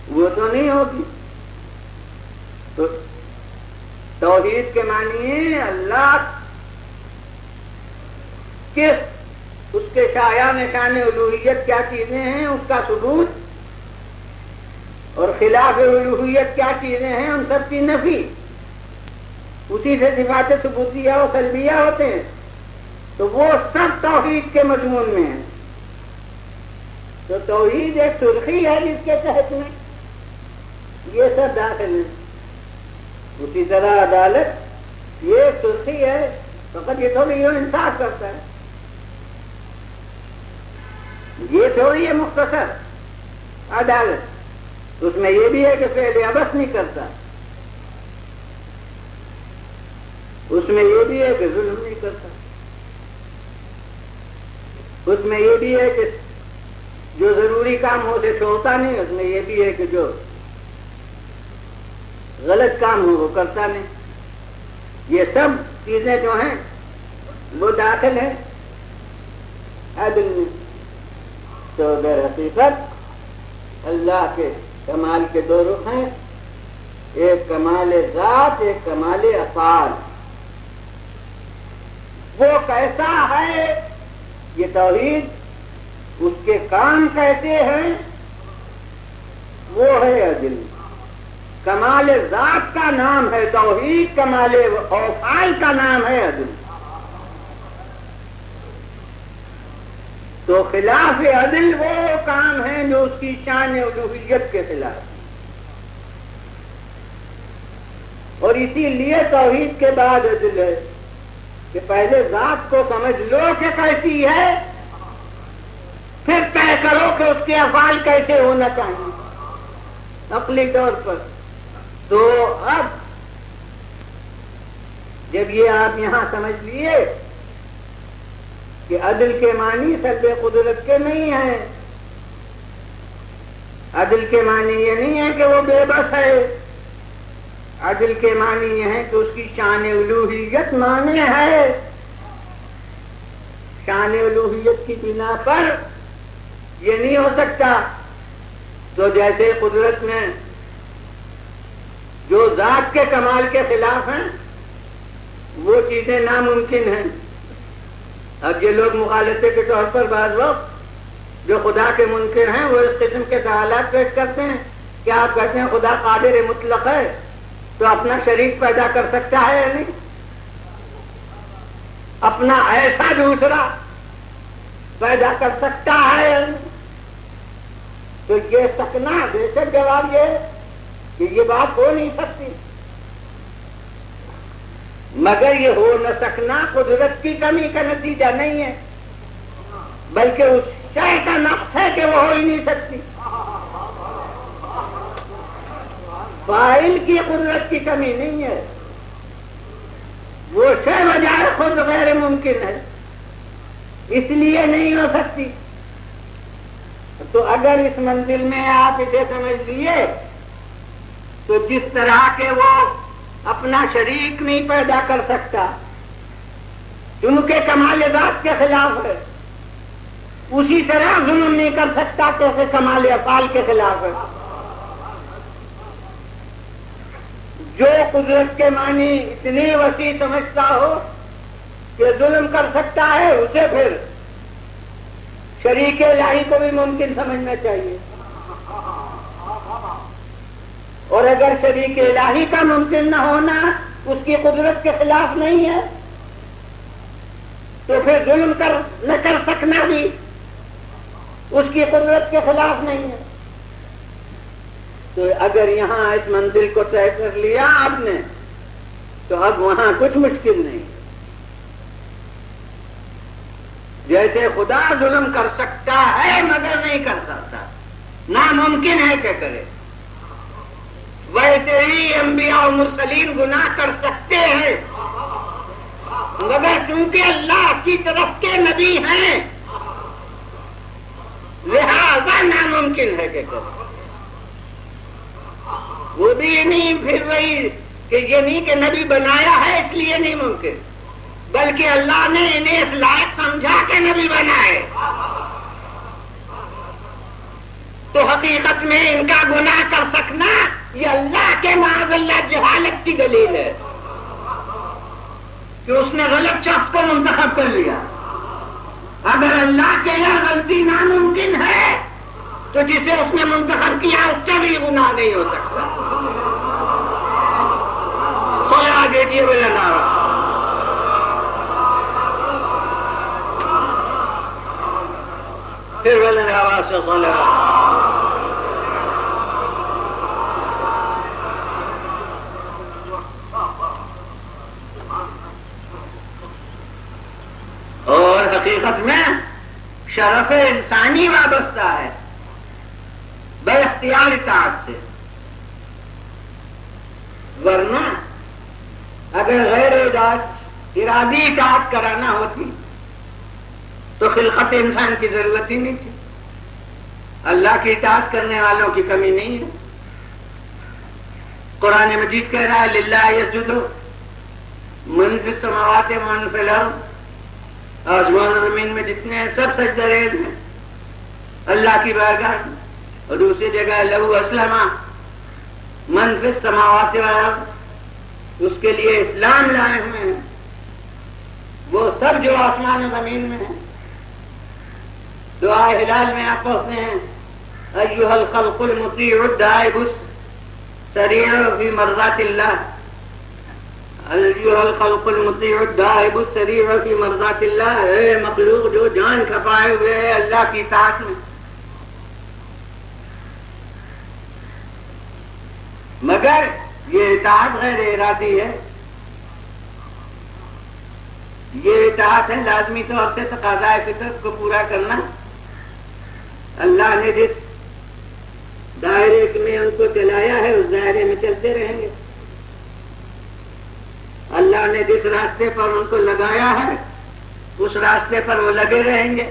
وہ تو نہیں ہوگی. تو توحید کے معنی ہے اللہ کس، اس کے شایع نشان الوہیت کیا چیزیں ہیں اس کا ثبوت، اور خلاف الوہیت کیا چیزیں ہیں ان سب کی نفی. اسی سے صفات ثبوتیہ و سلبیہ ہوتے ہیں. تو وہ سب توحید کے مضمون میں ہیں. تو توحید ایک سرخی ہے جس کے تحت میں یہ سب داخل ہے. اسی طرح عدالت یہ ایک سرخی ہے، فقط یہ تھوڑی انصاف کرتا ہے، یہ تھوڑی ہے مختصر عدالت. اس میں یہ بھی ہے کہ فعل عبث نہیں کرتا، اس میں یہ بھی ہے کہ ظلم نہیں کرتا، اس میں یہ بھی ہے کہ جو ضروری کام ہو اسے چھوڑتا نہیں، اس میں یہ بھی ہے کہ جو غلط کام ہو وہ کرتا نہیں. یہ سب چیزیں جو ہیں وہ داخل ہیں عدل میں. تو در حقیقت اللہ کے کمال کے دو رخ ہیں، ایک کمال ذات، ایک کمال افعال. وہ کیسا ہے یہ توحید، اس کے کام کیسے ہیں وہ ہے عدل. کمال ذات کا نام ہے توحید، کمال افعال کا نام ہے عدل. تو خلاف عدل وہ کام ہیں جو اس کی شان الوہیت کے خلاف. اور اسی لیے توحید کے بعد عدل ہے کہ پہلے ذات کو سمجھ لو کہ کیسی ہے، پھر طے کرو کہ اس کے افعال کیسے ہونا چاہیے عقلی طور پر. تو اب جب یہ آپ یہاں سمجھ لیے کہ عدل کے معنی سلب قدرت کے نہیں ہیں، عدل کے معنی یہ نہیں ہے کہ وہ بے بس ہے، عدل کے معنی یہ ہے کہ اس کی شان الوہیت مانے ہے. شان الوہیت کی بنا پر یہ نہیں ہو سکتا. تو جیسے قدرت میں جو ذات کے کمال کے خلاف ہیں وہ چیزیں ناممکن ہیں. اب یہ لوگ مغالطے کے طور پر بعض وقت جو خدا کے منکر ہیں وہ اس قسم کے سوالات پیش کرتے ہیں کہ آپ کہتے ہیں خدا قادر مطلق ہے تو اپنا شریک پیدا کر سکتا ہے یا نہیں، اپنا ایسا دوسرا پیدا کر سکتا ہے یا نہیں. تو یہ سکنا بے شک جواب یہ ہے کہ یہ بات ہو نہیں سکتی. مگر یہ ہو نہ سکنا قدرت کی کمی کا نتیجہ نہیں ہے، بلکہ اس شے کا نقص ہے کہ وہ ہو ہی نہیں سکتی. فاعل کی قدرت کی کمی نہیں ہے، وہ شے بجائے خود غیر ممکن ہے، اس لیے نہیں ہو سکتی. تو اگر اس منزل میں آپ اسے سمجھ لیے تو جس طرح کے وہ اپنا شریک نہیں پیدا کر سکتا کیونکہ کمال ذات کے خلاف ہے، اسی طرح ظلم نہیں کر سکتا کیسے کمال افعال کے خلاف ہے. جو قدرت کے معنی اتنے وسیع سمجھتا ہو کہ ظلم کر سکتا ہے اسے پھر شریک الہی کو بھی ممکن سمجھنا چاہیے، اور اگر شریک الہی کا ممکن نہ ہونا اس کی قدرت کے خلاف نہیں ہے تو پھر ظلم نہ کر سکنا بھی اس کی قدرت کے خلاف نہیں ہے۔ تو اگر یہاں اس منزل کو طے کر لیا آپ نے تو اب وہاں کچھ مشکل نہیں۔ جیسے خدا ظلم کر سکتا ہے مگر نہیں کر سکتا، ناممکن ہے کہ کرے، ویسے ہی انبیاء و مرسلین گناہ کر سکتے ہیں مگر چونکہ اللہ کی طرف کے نبی ہیں لہذا ناممکن ہے کہ کرے۔ وہ بھی یہ نہیں پھر وہی کہ یہ نہیں کہ نبی بنایا ہے اس لیے نہیں ممکن، بلکہ اللہ نے انہیں اس لائق سمجھا کہ نبی بنائے، تو حقیقت میں ان کا گناہ کر سکنا یہ اللہ کے معاذ اللہ جہالت کی دلیل ہے کہ اس نے غلط شخص کو منتخب کر لیا۔ اگر اللہ کے یہاں غلطی ناممکن ہے تو جسے اس نے منتخب کیا اس سے بھی گناہ نہیں ہو سکتا۔ سویا دیجیے بولے نارا، پھر بولے آواز سے سویا۔ اور حقیقت میں شرف انسانی وابستہ ہے بے اختیار اطاعت سے، ورنہ اگر غیر ارادی اطاعت کرانا ہوتی تو خلقت انسان کی ضرورت ہی نہیں تھی۔ اللہ کی اطاعت کرنے والوں کی کمی نہیں ہے۔ قرآن مجید کہہ رہا ہے للہ یسجد من فی السماوات و من فی الارض، آسمان و زمین میں جتنے ہیں سب سجدہ ریز ہیں اللہ کی بارگاہ میں۔ اور دوسری جگہ لہو اسلم من فی السماوات والارض، اس کے لیے اسلام لائے ہوئے ہیں وہ سب جو آسمان و زمین میں ہیں۔ دعا ہلال میں آپ پڑھتے ہیں ایھا الخلق المطیع الدائب السریع فی مرضات اللہ، ایھا الخلق المطیع الدائب السریع فی مرضات اللہ، اے مخلوق جو جان کھپائے ہوئے ہے اللہ کی اطاعت میں، مگر یہ اطاعت غیر ارادی ہے، یہ اطاعت ہے لازمی طور سے تقاضائے فطرت کو پورا کرنا۔ اللہ نے جس دائرے میں ان کو چلایا ہے اس دائرے میں چلتے رہیں گے، اللہ نے جس راستے پر ان کو لگایا ہے اس راستے پر وہ لگے رہیں گے۔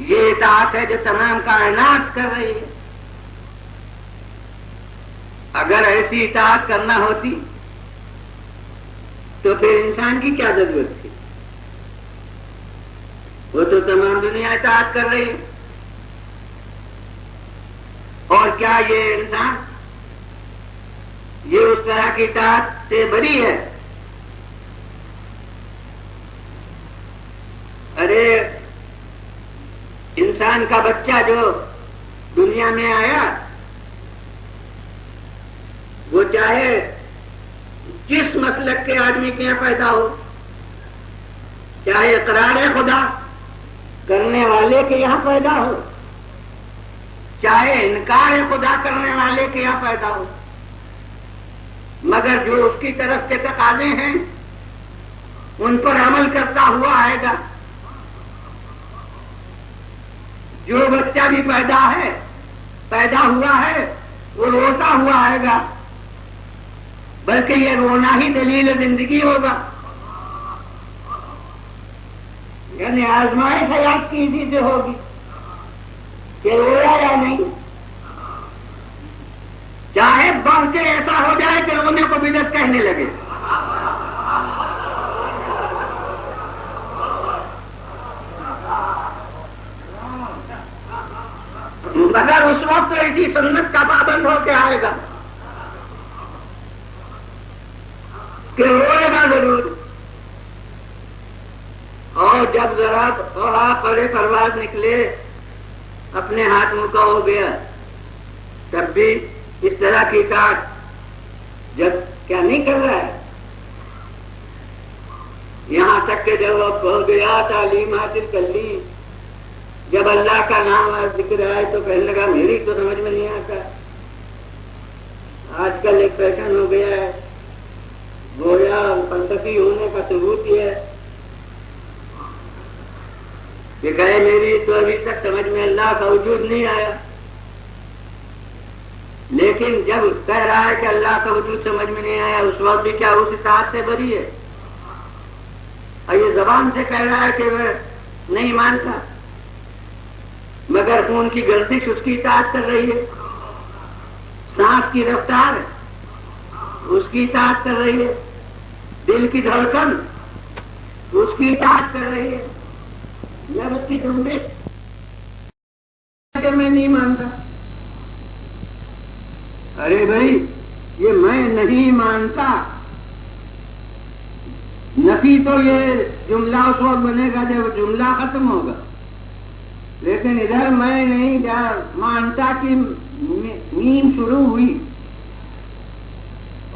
یہ اطاعت ہے جو تمام کائنات کر رہی ہے۔ اگر ایسی اطاعت کرنا ہوتی تو پھر انسان کی کیا ضرورت تھی؟ وہ تو تمام دنیا اطاعت کر رہی ہے، اور کیا یہ انسان یہ اس طرح کی اطاعت سے بری ہے؟ ارے انسان کا بچہ جو دنیا میں آیا وہ چاہے جس مسلک کے آدمی کے یہاں پیدا ہو، چاہے اقرار خدا کرنے والے کے یہاں پیدا ہو، چاہے انکار خدا کرنے والے کے یہاں پیدا ہو، مگر جو اس کی طرف سے تقاضے ہیں ان پر عمل کرتا ہوا آئے گا۔ جو بچہ بھی پیدا ہوا ہے وہ روتا ہوا آئے گا، بلکہ یہ رونا ہی دلیل زندگی ہوگا، یعنی آزمائش حیات کی اسی سے ہوگی کہ رویا یا نہیں، چاہے بڑھ کے ایسا ہو جائے کہ رونے کو بدعت کہنے لگے۔ مگر اس وقت ایسی سنت کا پابند ہو کے آئے گا کہ روئے گا ضرور، اور جب ذرا پڑے پرواز نکلے اپنے ہاتھ منہ کا ہو گیا تب بھی اس طرح کی کاٹ جب کیا نہیں کر رہا ہے. یہاں تک کہ جب ہو گیا تعلیم حاصل کر لی, جب اللہ کا نام ذکر آئے تو کہنے لگا میری تو سمجھ میں نہیں آتا. آج کل ایک فیشن ہو گیا ہے, گویا فلسفی ہونے کا ثبوت یہ ہے کہ کہے میری تو ابھی تک سمجھ میں اللہ کا وجود نہیں آیا, لیکن جب کہہ رہا ہے کہ اللہ کا وجود سمجھ میں نہیں آیا اس وقت بھی کیا اس اطاعت سے بری ہے؟ اور یہ زبان سے کہہ رہا ہے کہ وہ نہیں مانتا, مگر خون کی گردش اس کی اطاعت کر رہی ہے, سانس کی رفتار اس کی اطاعت کر رہی ہے, دل کی دھڑکن اس کی اطاعت کر رہی ہے. جب اس کی تمبے کہ میں نہیں مانتا, ارے بھائی یہ میں نہیں مانتا نفی تو یہ جملہ اس وقت بنے گا جب جملہ ختم ہوگا, لیکن ادھر میں نہیں مانتا کی نیم شروع ہوئی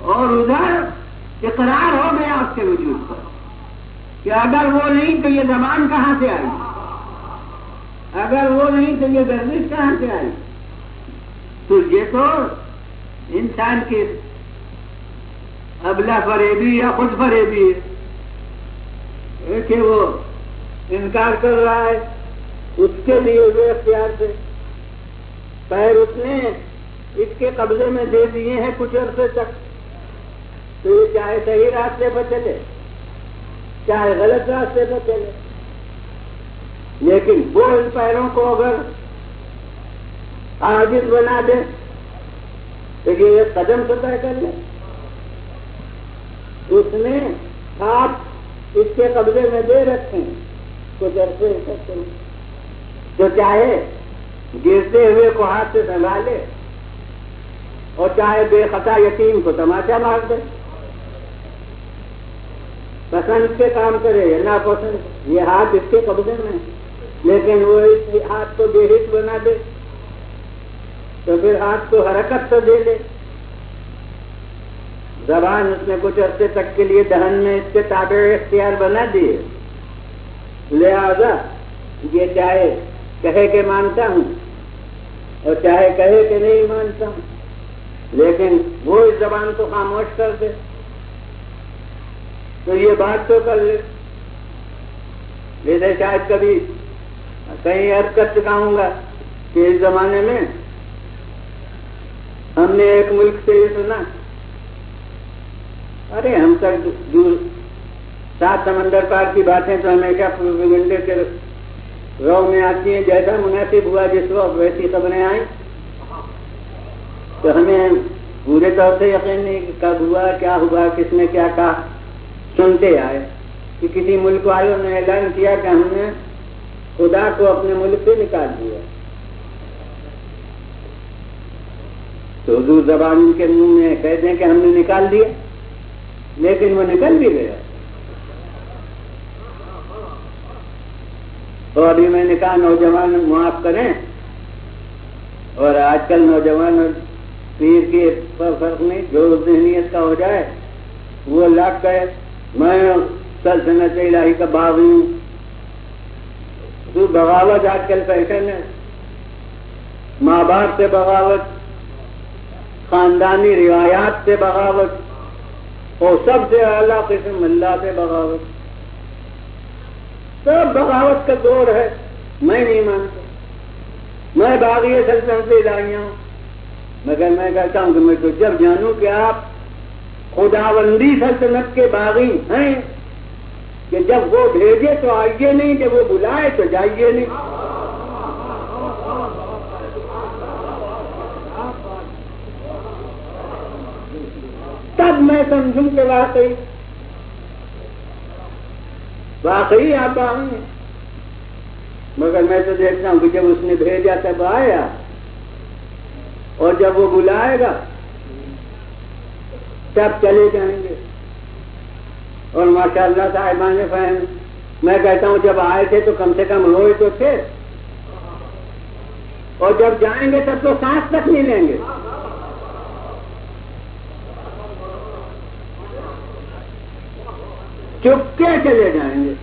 اور ادھر اقرار ہو گیا اس کے وجود پر کہ اگر وہ نہیں تو یہ زبان کہاں سے آئی, اگر وہ نہیں تو یہ گردش کہاں سے آئی. تو یہ تو انسان کی ابلا فریبی یا خود فریبی ہے کہ وہ انکار کر رہا ہے اس کے لیے ہوئے اختیار سے. پیر اس نے اس کے قبضے میں دے دیے ہیں کچھ عرصے تک, تو یہ چاہے صحیح راستے پر چلے چاہے غلط راستے پر چلے, لیکن وہ ان پیروں کو اگر عاجز بنا دے تو یہ ایک قدم تو طے کر لے. اس نے ہاتھ اس کے قبضے میں دے رکھے ہیں کچھ عرصے تک, تو چاہے گرتے ہوئے کو ہاتھ سے سنبھالے اور چاہے بے خطا یتیم کو تماچا مار دے, پسند کے کام کرے یا ناپسند, یہ ہاتھ اس کے قبضے میں, لیکن وہ اس ہاتھ کو بے حص بنا دے تو پھر ہاتھ کو حرکت تو دے لے. زبان اس نے کچھ عرصے تک کے لیے دہن میں اس کے تابع اختیار بنا دیے, لہذا یہ چاہے کہے کہ مانتا ہوں اور چاہے کہے کہ نہیں مانتا ہوں, لیکن وہ اس زبان کو خاموش کر دے تو یہ بات تو کر لے. جیسے شاید کبھی کہیں عرض کر چکا ہوں گا کہ اس زمانے میں ہم نے ایک ملک سے یہ سنا, ارے ہم تک دور 7 سمندر پار کی باتیں تو ہمیشہ پروپیگنڈے کے رو میں آتی ہیں, جیسا مناسب ہوا جس وقت ویسی خبریں آئیں تو ہمیں پورے طور سے یقین نہیں کہ کب ہوا کیا ہوا کس نے کیا کہا. سنتے آئے کہ کسی ملک والوں نے اعلان کیا کہ ہم نے خدا کو اپنے ملک سے نکال دیا, تو حضور زبان ان کے منہ میں کہتے ہیں کہ ہم نے نکال دیا, لیکن وہ نکل بھی گیا. اور ابھی میں نے کہا نوجوان معاف کریں, اور آج کل نوجوان اور پیر کے فرق نہیں, جو ذہنیت کا ہو جائے وہ لاکھ کہے میں سلطنت الہی کا باغی ہوں. تو بغاوت آج کل فیشن ہے, ماں باپ سے بغاوت, خاندانی روایات سے بغاوت, اور سب سے اعلیٰ قسم اللہ سے بغاوت. سب بغاوت کا دور ہے. میں نہیں مانتا, میں باغی سلطنت الہی ہوں, مگر میں کہتا ہوں کہ میں تو جب جانوں کہ آپ خداوندی سلطنت کے باغی ہیں کہ جب وہ بھیجے تو آئیے نہیں, جب وہ بلائے تو جائیے نہیں. تب میں سمجھوں کہ واقعی آپ باغی ہیں. مگر میں تو دیکھتا ہوں کہ جب اس نے بھیجا تب آیا, اور جب وہ بلائے گا تب چلے جائیں گے. اور ماشاءاللہ صاحبان فہم میں کہتا ہوں جب آئے تھے تو کم سے کم روئے تو تھے، اور جب جائیں گے تب تو سانس تک نہیں لیں گے۔ چپ کے چلے جائیں گے۔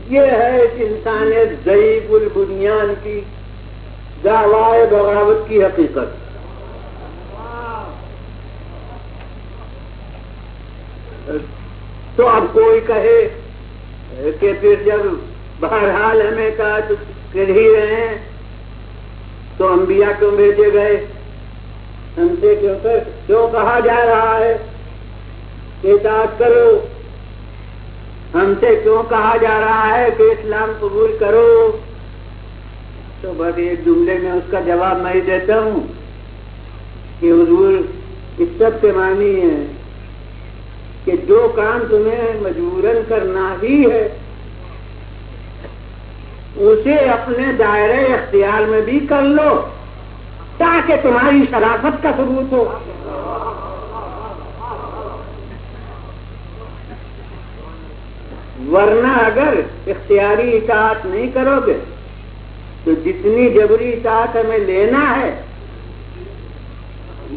یہ ہے اس انسان ضعیف البنیان کی دعوی بغاوت کی حقیقت۔ تو اب کوئی کہے کہ پھر جب بہرحال ہمیں کہا تو کر ہی رہے ہیں تو انبیاء کیوں بھیجے گئے؟ ہم سے کیوں کہا جا رہا ہے کہ اطاعت کرو؟ ہم سے کیوں کہا جا رہا ہے کہ اسلام قبول کرو؟ تو بس ایک جملے میں اس کا جواب میں ہی دیتا ہوں کہ حضور اس سب کے معنی ہے کہ جو کام تمہیں مجبوراً کرنا ہی ہے اسے اپنے دائرے اختیار میں بھی کر لو تاکہ تمہاری شرافت کا ثبوت ہو۔ ورنہ اگر اختیاری اطاعت نہیں کرو گے تو جتنی جبری اطاعت ہمیں لینا ہے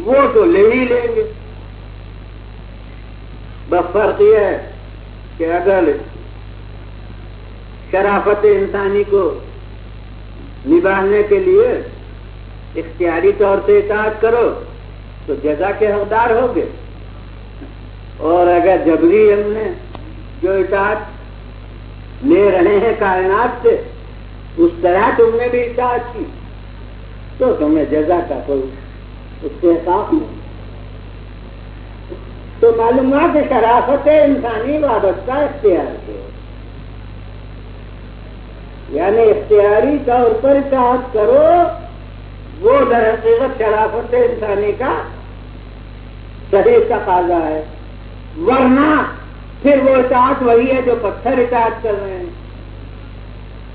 وہ تو لے ہی لیں گے۔ بس فرق یہ ہے کہ اگر شرافت انسانی کو نبھانے کے لیے اختیاری طور سے اطاعت کرو تو جزا کے حقدار ہوگے، اور اگر جبری ہم نے جو اطاعت لے رہے ہیں کائنات سے اس طرح تم نے بھی اطاعت کی تو تمہیں جزا کا کوئی استحقاق نہیں۔ تو معلوم ہوا کہ شرافت انسانی وابستہ اختیار سے، یعنی اختیاری طور پر اطاعت کرو وہ در حقیقت شرافت انسانی کا صحیح تقاضا ہے، ورنہ پھر وہ اطاعت وہی ہے جو پتھر اطاعت کر رہے ہیں،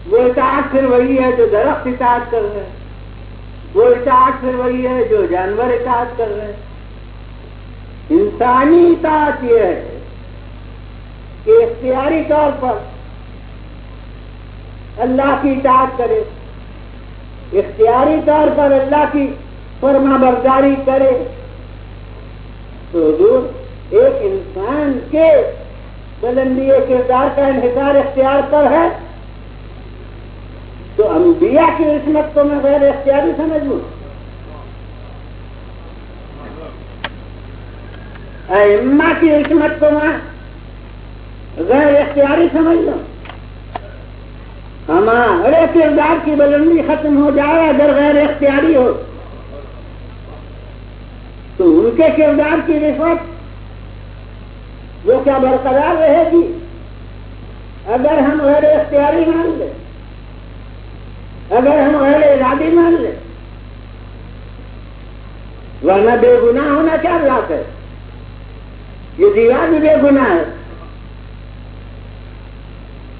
وہ اطاعت پھر وہی ہے جو درخت اطاعت کر رہے ہیں، وہ اطاعت پھر وہی ہے جو جانور اطاعت کر رہے ہیں۔ انسانی اطاعت یہ ہے کہ اختیاری طور پر اللہ کی اطاعت کرے، اختیاری طور پر اللہ کی فرما برداری کرے۔ تو حضور ایک انسان کے بلندی کردار کا انحصار اختیار پر ہے تو انبیاء کی عصمت کو میں غیر اختیاری سمجھ لوں، ائمہ کی عصمت کو میں غیر اختیاری سمجھ لوں؟ ہمارے کردار کی بلندی ختم ہو جائے اگر غیر اختیاری ہو تو ان کے کردار کی رفعت وہ کیا برقرار رہے گی اگر ہم غیر اختیاری مان لیں، اگر ہم غیر ارادی مان لیں؟ ورنہ بے گناہ ہونا کیا بات ہے؟ یہ دیوار بھی بے گناہ ہے،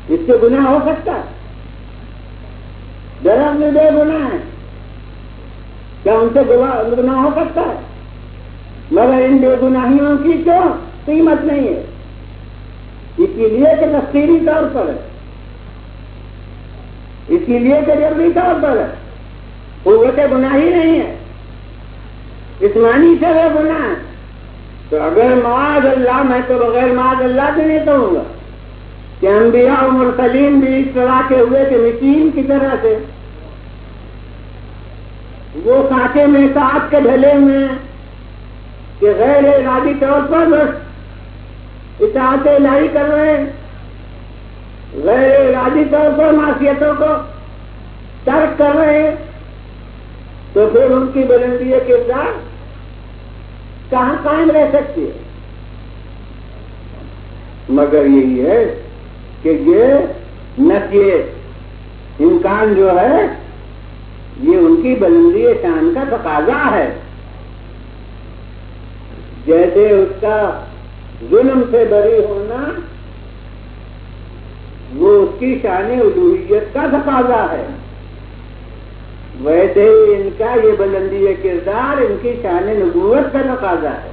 اس سے گناہ ہو سکتا ہے؟ درخت بھی بے گناہ ہے، کیا ان سے گناہ ہو سکتا ہے؟ مگر ان بے گناہیوں کی کیوں قیمت نہیں ہے؟ اسی لیے کہ تفصیلی طور پر ہے، اسی لیے کہ جبری طور پر ہے، قوت گناہ ہی نہیں ہے، جسمانی سے وہ گناہ ہے۔ تو اگر معاذ اللہ، میں تو بغیر معاذ اللہ بھی نہیں کہوں گا کہ انبیاء و مرسلین بھی اس طرح کے ہوئے کہ مشین کی طرح سے وہ سانچے میں اطاعت کے ڈھلے ہوئے ہیں کہ غیر ارادی طور پر بس اطاعت الہی کر رہے ہیں، غیر ارادی طور پر معصیتوں کو ترک کر رہے ہیں، تو پھر ان کی بلندی کردار کہاں قائم رہ سکتی ہے؟ مگر یہی ہے کہ یہ نفی امکان جو ہے یہ ان کی بلندی شان کا تقاضا ہے، جیسے اس کا ظلم سے بری ہونا وہ اس کی شان الوہیت کا تقاضا ہے، ویسے ہی ان کا یہ بلندی کردار ان کی شان نبوت کا تقاضا ہے،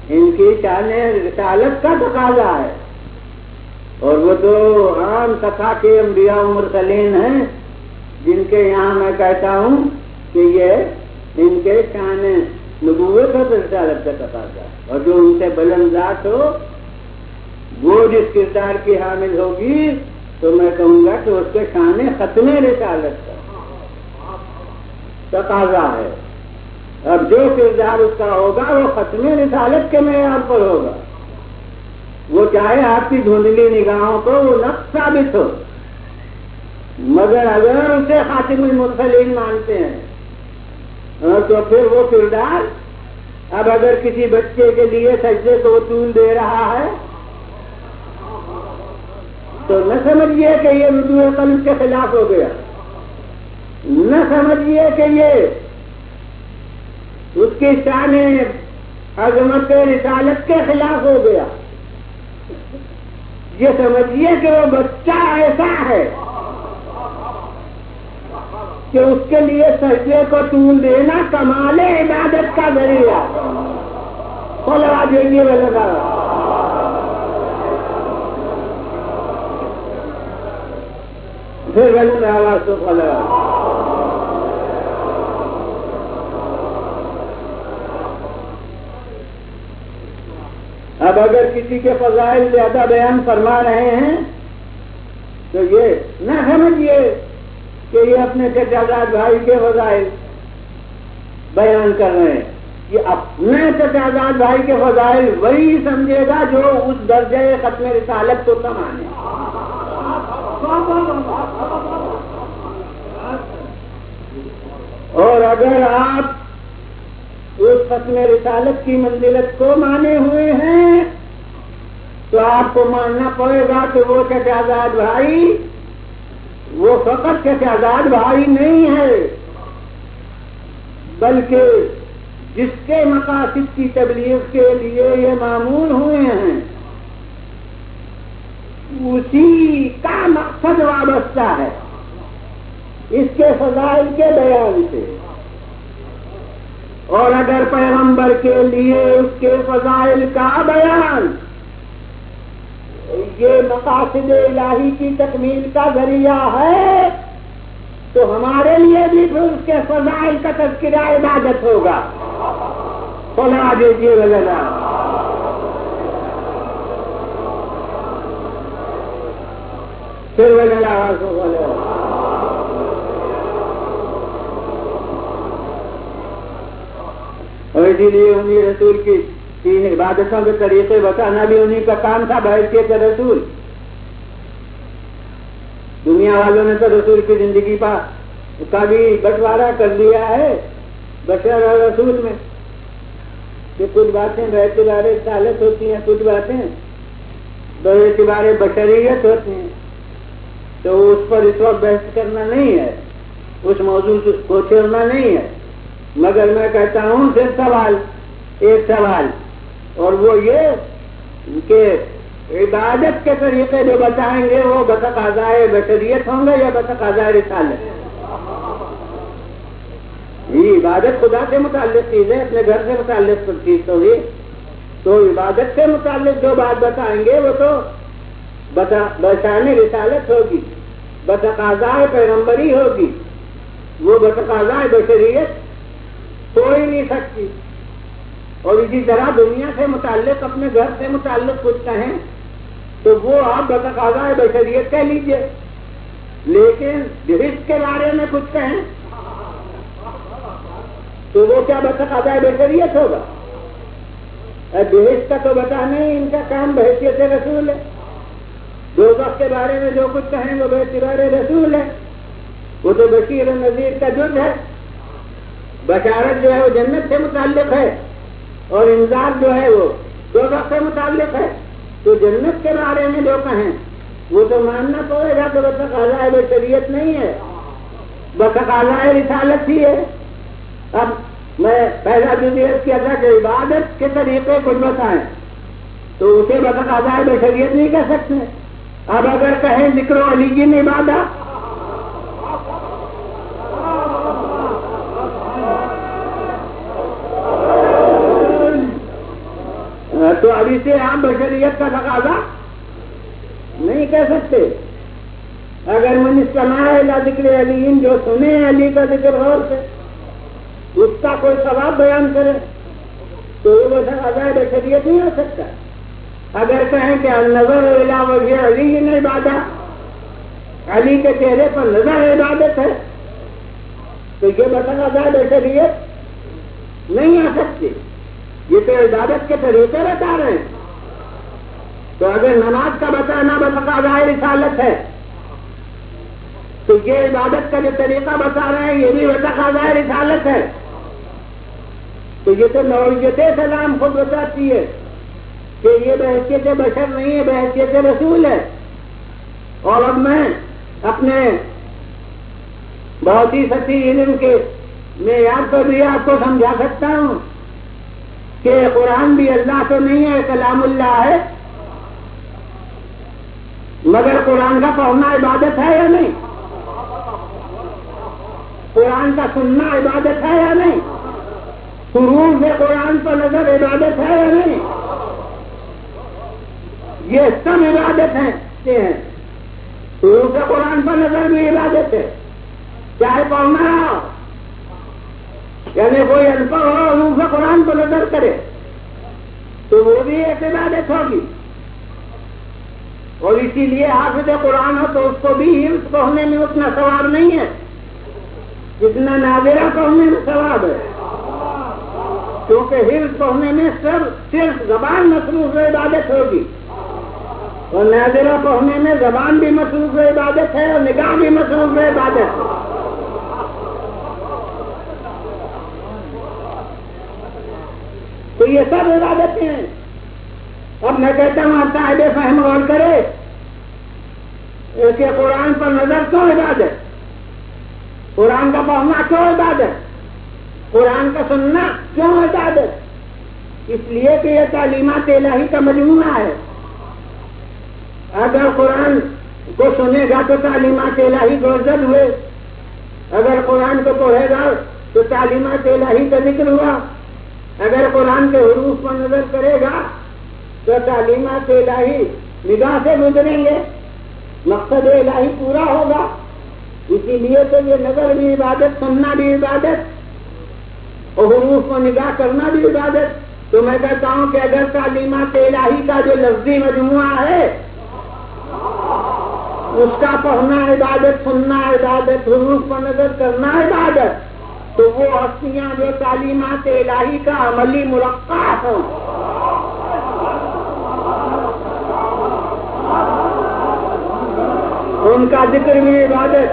ان کی شان رسالت کا تقاضا ہے۔ اور وہ تو عام کتھا کے انبیاء و مرسلین ہیں جن کے یہاں میں کہتا ہوں کہ یہ ان کے شان نبوت اور رسالت کا تقاضا ہے، اور جو ان سے بلند ذات ہو وہ جس کردار کی حامل ہوگی تو میں کہوں گا کہ اس کے شان ختم رسالت کا تقاضا ہے۔ اب جو کردار اس کا ہوگا وہ ختم رسالت کے معیار پر ہوگا، وہ چاہے آپ کی دھندلی نگاہوں کو وہ نقص ثابت ہو، مگر اگر اسے خاتم المرسلین مانتے ہیں تو پھر وہ کردار، اب اگر کسی بچے کے لیے سجدے کو طول دے رہا ہے تو نہ سمجھیے کہ یہ رجوع قلب کے خلاف ہو گیا، نہ سمجھیے کہ یہ اس کی شان عظمت رسالت کے خلاف ہو گیا، یہ سمجھیے کہ وہ بچہ ایسا ہے کہ اس کے لیے سجدے کو طول دینا کمال عبادت کا ذریعہ۔ کھولوا دیجیے لگا پھر غلط آواز تو کھولا۔ اب اگر کسی کے فضائل زیادہ بیان فرما رہے ہیں تو یہ نہ سمجھیے کہ یہ اپنے چچازاد بھائی کے فضائل بیان کر رہے ہیں، یہ اپنے چچازاد بھائی کے فضائل وہی سمجھے گا جو اس درجے ختم رسالت کو سمانے۔ اور اگر آپ اس ختم رسالت کی منزلت کو مانے ہوئے ہیں تو آپ کو ماننا پڑے گا کہ وہ چچازاد بھائی وہ فقط چچازاد بھائی نہیں ہے، بلکہ جس کے مقاصد کی تبلیغ کے لیے یہ معمول ہوئے ہیں اسی کا مقصد وابستہ ہے اس کے فضائل کے بیان سے، اور اگر پیغمبر کے لیے اس کے فضائل کا بیان یہ مقاصد الہی کی تکمیل کا ذریعہ ہے تو ہمارے لیے بھی پھر اس کے فضائل کا تذکرہ عبادت ہوگا۔ کھولوا دیجیے وغیرہ۔ پھر وغیرہ اور اسی لیے انہیں رسول کی تین عبادتوں کے طریقے بتانا بھی انہیں کا کام تھا بحیثیت کے رسول۔ دنیا والوں نے تو رسول کی زندگی کا بھی بٹوارا کر لیا ہے بشر اور رسول میں، کہ کچھ باتیں باعتبار رسالت ہوتی ہیں، کچھ باتیں باعتبار بشریت ہوتی ہیں، تو اس پر اس وقت بحث کرنا نہیں ہے، اس موضوع کو چھیڑنا نہیں ہے، مگر میں کہتا ہوں صرف ایک سوال، اور وہ یہ کہ عبادت کے طریقے جو بتائیں گے وہ بتقاضائے بشریت ہوں گے یا بتقاضائے رسالت؟ یہ عبادت خدا سے متعلق چیز ہے، اپنے گھر سے متعلق چیز ہوگی، تو عبادت سے متعلق جو بات بتائیں گے وہ تو بشان رسالت ہوگی، بتقاضائے پیغمبری ہوگی، وہ بتقاضائے بشریت ہو ہی نہیں سکتی۔ اور اسی طرح دنیا سے متعلق اپنے گھر سے متعلق کچھ کہیں تو وہ آپ بتقاضائے بشریت کہہ لیجئے، لیکن بہشت کے بارے میں کچھ کہیں تو وہ کیا بتقاضائے بشریت ہوگا؟ بہشت کا تو بتانا ہی ان کا کام بحیثیت رسول ہے، دوزخ کے بارے میں جو کچھ کہیں وہ باعتبار رسول ہے، وہ تو بشیر و نذیر کا جز ہے، بشارت جو ہے وہ جنت سے متعلق ہے اور انذار جو ہے وہ دوزخ سے متعلق ہے، تو جنت کے بارے میں جو کہیں وہ تو ماننا پڑے گا کہ بتقاضائے بشریت نہیں ہے، بتقاضائے رسالت ہی ہے۔ اب میں پہلا جزیت کیا تھا کہ عبادت کے طریقے کچھ بتائیں تو اسے بتقاضائے بشریت نہیں کہہ سکتے، اب اگر کہیں ذکر و علی کی عبادت تو ابھی سے آپ بشریت کا تقاضا نہیں کہہ سکتے؟ اگر من استماع الی ذکر علی، جو سنے علی کا ذکر غور سے اس کا کوئی ثواب بیان کرے تو وہ عزائے بشریت نہیں ہو سکتا. اگر کہیں کہ النظر الی وجہ علی عبادت، علی کے چہرے پر نظر عبادت ہے، تو یہ بتا عزائے بشریت نہیں آ سکتی. یہ تو عبادت کے طریقے بتا رہے ہیں. تو اگر نماز کا بتانا بتقاضائے رسالت ہے تو یہ عبادت کا جو طریقہ بتا رہے ہیں یہ بھی بتقاضائے رسالت ہے. تو یہ تو نوعیت سلام خود بتاتی ہے کہ یہ بحیثیت بشر نہیں ہے، بحیثیت رسول ہے. اور اب میں اپنے بہت ہی سچی علم کے معیار پر بھی آپ کو سمجھا سکتا ہوں کہ قرآن بھی اللہ تو نہیں ہے، کلام اللہ ہے. مگر قرآن کا پڑھنا عبادت ہے یا نہیں؟ قرآن کا سننا عبادت ہے یا نہیں؟ حروف قرآن پر نظر عبادت ہے یا نہیں؟ یہ سب عبادت ہیں. حروف قرآن پر نظر بھی عبادت ہے، چاہے پڑھنا ہو، یعنی کوئی انپڑھ ہو حروف قرآن پر نظر کرے تو وہ بھی ایک عبادت ہوگی. اور اسی لیے حافظ قرآن ہو تو اس کو بھی حفظ پڑھنے میں اتنا ثواب نہیں ہے جتنا ناظرہ پڑھنے میں ثواب ہے. کیونکہ حفظ پڑھنے میں صرف زبان مصروف عبادت ہوگی، اور ناظرہ پڑھنے میں زبان بھی مصروف عبادت ہے اور نگاہ بھی مصروف عبادت ہے. تو یہ سب عبادتیں ہیں. اب میں کہتا ہوں آپ صاحب فہم غور کرے کہ قرآن پر نظر کیوں عبادت، قرآن کا پڑھنا کیوں عبادت، قرآن کا سننا کیوں عبادت؟ اس لیے کہ یہ تعلیمات الہی کا مجموعہ ہے. اگر قرآن کو سنے گا تو تعلیمات الہی گوزد ہوئے، اگر قرآن کو پڑھے گا تو تعلیمات الہی کا ذکر ہوا، اگر قرآن کے حروف پر نظر کرے گا تو تعلیمات الہی نگاہ سے گزریں گے، مقصد الہی پورا ہوگا. اسی لیے تو یہ نظر بھی عبادت، سننا بھی عبادت اور حروف کو نگاہ کرنا بھی عبادت. تو میں کہتا ہوں کہ اگر تعلیمات الہی کا جو لفظی مجموعہ ہے اس کا پڑھنا عبادت، سننا عبادت، حروف پر نظر کرنا عبادت، تو وہ ہستیاں جو تعلیمات الہی کا عملی مرقع ہوں ان کا ذکر بھی عبادت،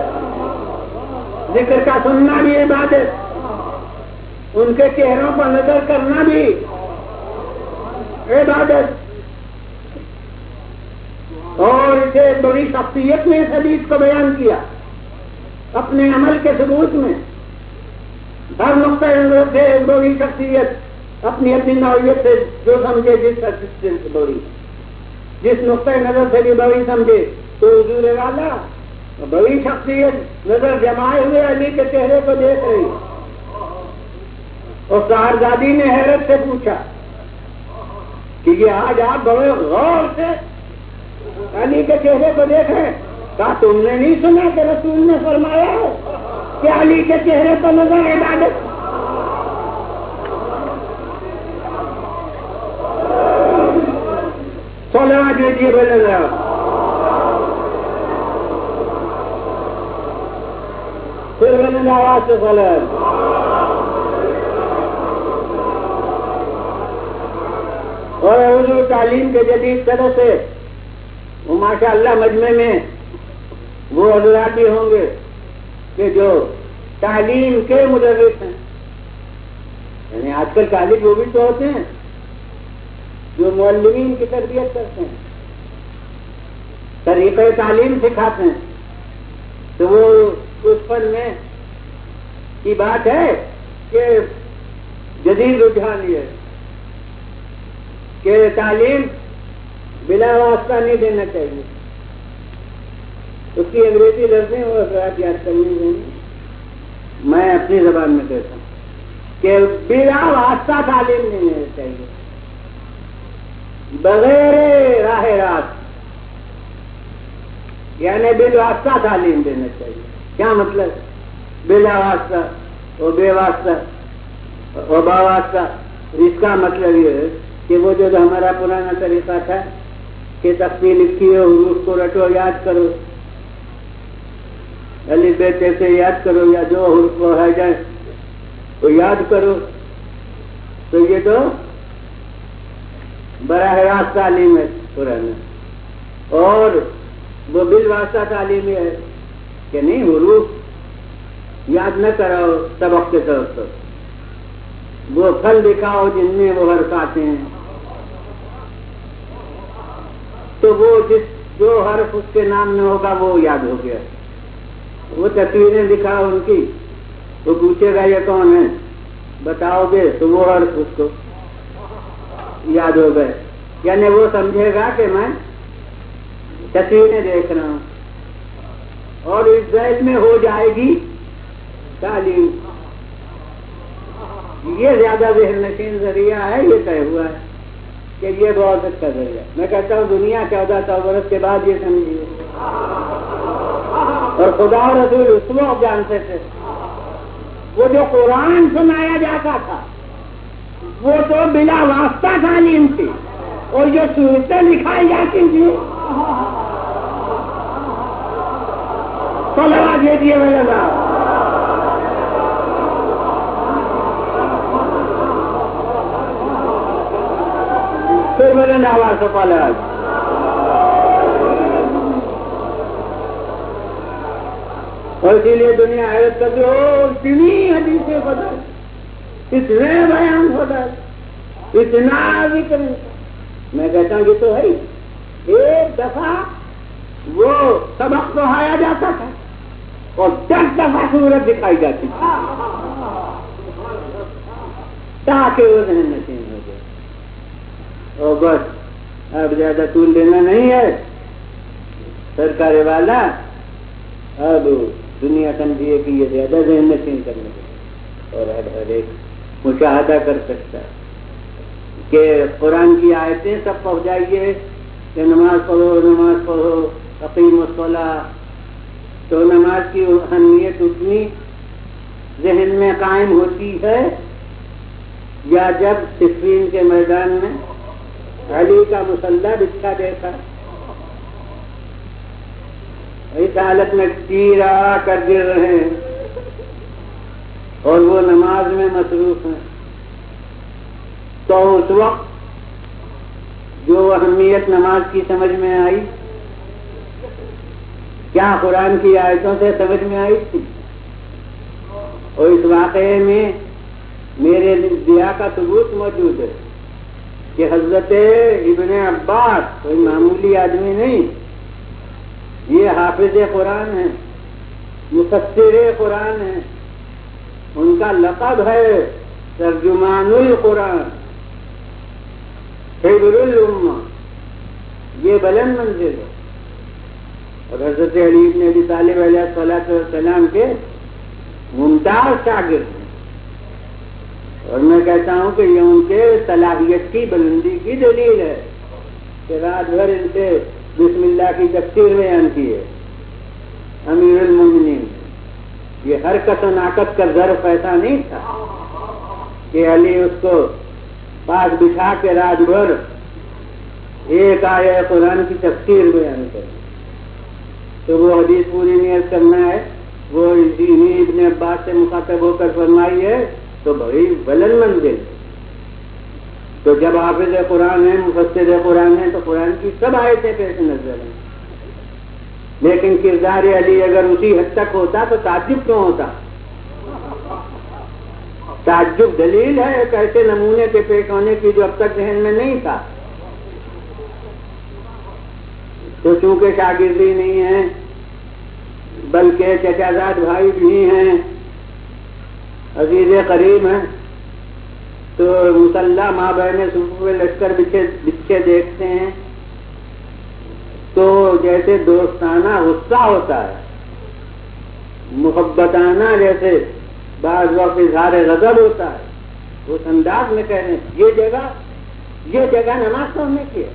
ذکر کا سننا بھی عبادت، ان کے چہروں پر نظر کرنا بھی عبادت. اور اسے بڑی شخصیت نے اس حدیث کو بیان کیا اپنے عمل کے ثبوت میں. ہر نقطۂ نظر سے بڑی شخصیت اپنی اپنی نوعیت سے جو سمجھے، جس نقطۂ نظر سے بھی بڑی سمجھے، تو حضور والا بڑی شخصیت نظر جمائے ہوئے علی کے چہرے کو دیکھ رہی. اور صاحبزادی نے حیرت سے پوچھا کہ یہ آج آپ بڑے غور سے علی کے چہرے کو دیکھ رہے ہیں. کہا تم نے نہیں سنا کہ رسول نے فرمایا ہے کہ علی کے چہرے پر نظر عبادت. صلوات دیجیے بولے گا. پھر بولے آواز سے صلوات. اور حضور تعلیم کے جدید طرح سے وہ ماشاء اللہ مجمع میں وہ حضرات بھی ہوں گے کہ جو تعلیم کے مدرس ہیں. یعنی آج کل طالب وہ بھی تو ہوتے ہیں جو معلمین کی تربیت کرتے ہیں، طریقہ تعلیم سکھاتے ہیں. تو وہ اس پر میں کی بات ہے کہ جدید رجحان یہ کہ تعلیم بلا واسطہ نہیں دینا چاہیے. اس کی انگریزی لفظیں وہ حضرات یاد کرنی چاہیے. میں اپنی زبان میں کہتا ہوں کہ بلا واسطہ تعلیم نہیں دینا چاہیے، بغیر راہ راست یعنی بل واسطہ تعلیم دینا چاہیے. کیا مطلب؟ بلا واسطہ اور بے واسطہ اور با واسطہ. اس کا مطلب یہ ہے کہ وہ جو ہمارا پرانا طریقہ تھا کہ تختی لکھی ہو حروف کو رٹو یاد کرو, الف ب ت سے یاد کرو, یا جو حروف کو ہے جائے وہ یاد کرو, تو یہ تو براہ راست تعلیم ہے پرانا. اور وہ بالواسطہ تعلیم ہے کہ نہیں حروف یاد نہ کراؤ سبق کے طور پر, وہ پھل دکھاؤ جن میں وہ حرف آتے ہیں. تو وہ جو حرف اس کے نام میں ہوگا وہ یاد ہو گیا. وہ تصویریں دکھاؤ ان کی, وہ پوچھے گا یہ کون ہے, بتاؤ گے تو وہ حرف اس کو یاد ہو گئے. یعنی وہ سمجھے گا کہ میں تصویریں دیکھ رہا ہوں, اور اس ذہن میں ہو جائے گی تعلیم. یہ زیادہ ذہن نشین ذریعہ ہے, یہ طے ہوا ہے کہ یہ بہت اچھا ذریعہ. میں کہتا ہوں دنیا 1400 برس کے بعد یہ سمجھیے. اور خدا اور رسول اس وقت جانتے تھے. وہ جو قرآن سنایا جاتا تھا وہ تو بلا واسطہ تعلیم تھی, اور جو صورتیں لکھائی جاتی تھی تو لگا دیجیے میرے نام. پھر میرے نواز سے پالا اور اسی لیے دنیا حیرت کرتی ہو, اتنی حدیثیں بدل, اتنے بیان بدل, اتنا ذکر. میں کہتا ہوں یہ تو ہے. ایک دفعہ وہ سبق پڑھایا جاتا تھا اور 10 دفعہ صورت دکھائی جاتی تھی تاکہ وہ ذہن نشین ہو جائے. اور بس اب زیادہ طول دینا نہیں ہے سرکار والا. اب دنیا سمجھیے کہ یہ زیادہ ذہن نشین کرنے کے, اور اب ہر ایک مشاہدہ کر سکتا ہے کہ قرآن کی آیتیں سب پہنچائیے کہ نماز پڑھو نماز پڑھو اقیم الصلاۃ. تو نماز کی اہمیت اتنی ذہن میں قائم ہوتی ہے یا جب صفین کے میدان میں علی کا مسلح بچھا دیکھا, اس حالت میں تیر آ کر گر رہے ہیں اور وہ نماز میں مصروف ہیں. تو اس وقت جو اہمیت نماز کی سمجھ میں آئی, کیا قرآن کی آیتوں سے سمجھ میں آئی تھی. اور اس واقعے میں میرے دیا کا ثبوت موجود ہے کہ حضرت ابن عباس کوئی معمولی آدمی نہیں, یہ حافظ قرآن ہے, مفسر قرآن ہے. ان کا لقب ہے ترجمان القرآن, حبر الامہ. یہ بلند منزل ہے. اور حضرت علی بن ابی طالب علیہ السلام کے ممتاز شاگرد ہیں. اور میں کہتا ہوں کہ یہ ان کے صلاحیت کی بلندی کی دلیل ہے کہ رات بھر ان سے بسم اللہ کی تفسیر بیان کی ہے. امیر المومنین, یہ حرکت و ناقت کا ظرف ایسا نہیں تھا کہ علی اس کو پاس بٹھا کے رات بھر ایک آیہ قرآن کی تفسیر بیان کرے. تو وہ حدیث پوری نیت کرنا ہے, وہ ابن عباس سے مخاطب ہو کر فرمائی ہے تو بڑی بلند منزل. تو جب حافظ قرآن ہے, مفسر قرآن ہے, تو قرآن کی سب آیتیں پیش نظر ہیں. لیکن کردار علی اگر اسی حد تک ہوتا تو تعجب کیوں ہوتا؟ تعجب دلیل ہے ایک ایسے نمونے کے پیش ہونے کی جو اب تک ذہن میں نہیں تھا. تو چونکہ شاگردی نہیں ہے بلکہ چچا زاد بھائی بھی ہیں, عزیز قریب ہیں, تو مسلح مابین صفوف لشکر بچھے دیکھتے ہیں تو جیسے دوستانہ غصہ ہوتا ہے, محبتانہ جیسے بعض وقت اظہار غضب ہوتا ہے, اس انداز میں کہہ رہے ہیں یہ جگہ نماز پڑھنے کی ہے.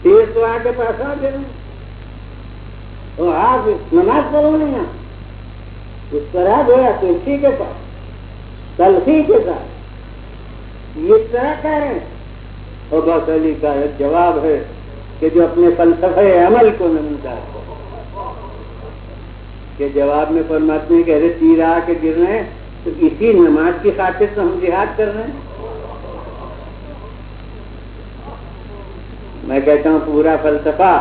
تیز تو آ کے پیسہ دے رہے ہیں, اور آپ نماز پڑھو نہیں آپ اس طرح جو ہے تلخی کے ساتھ تلخی کے ساتھ یہ طرح کہہ رہے ہیں. اور بس علی کا ایک جواب ہے کہ جو اپنے فلسفہ عمل کو نمودار کے جواب میں فرماتے ہیں کہ ارے تیر آ کے گر رہے ہیں تو اسی نماز کی خاطر تو ہم جہاد کر رہے ہیں. میں کہتا ہوں پورا فلسفہ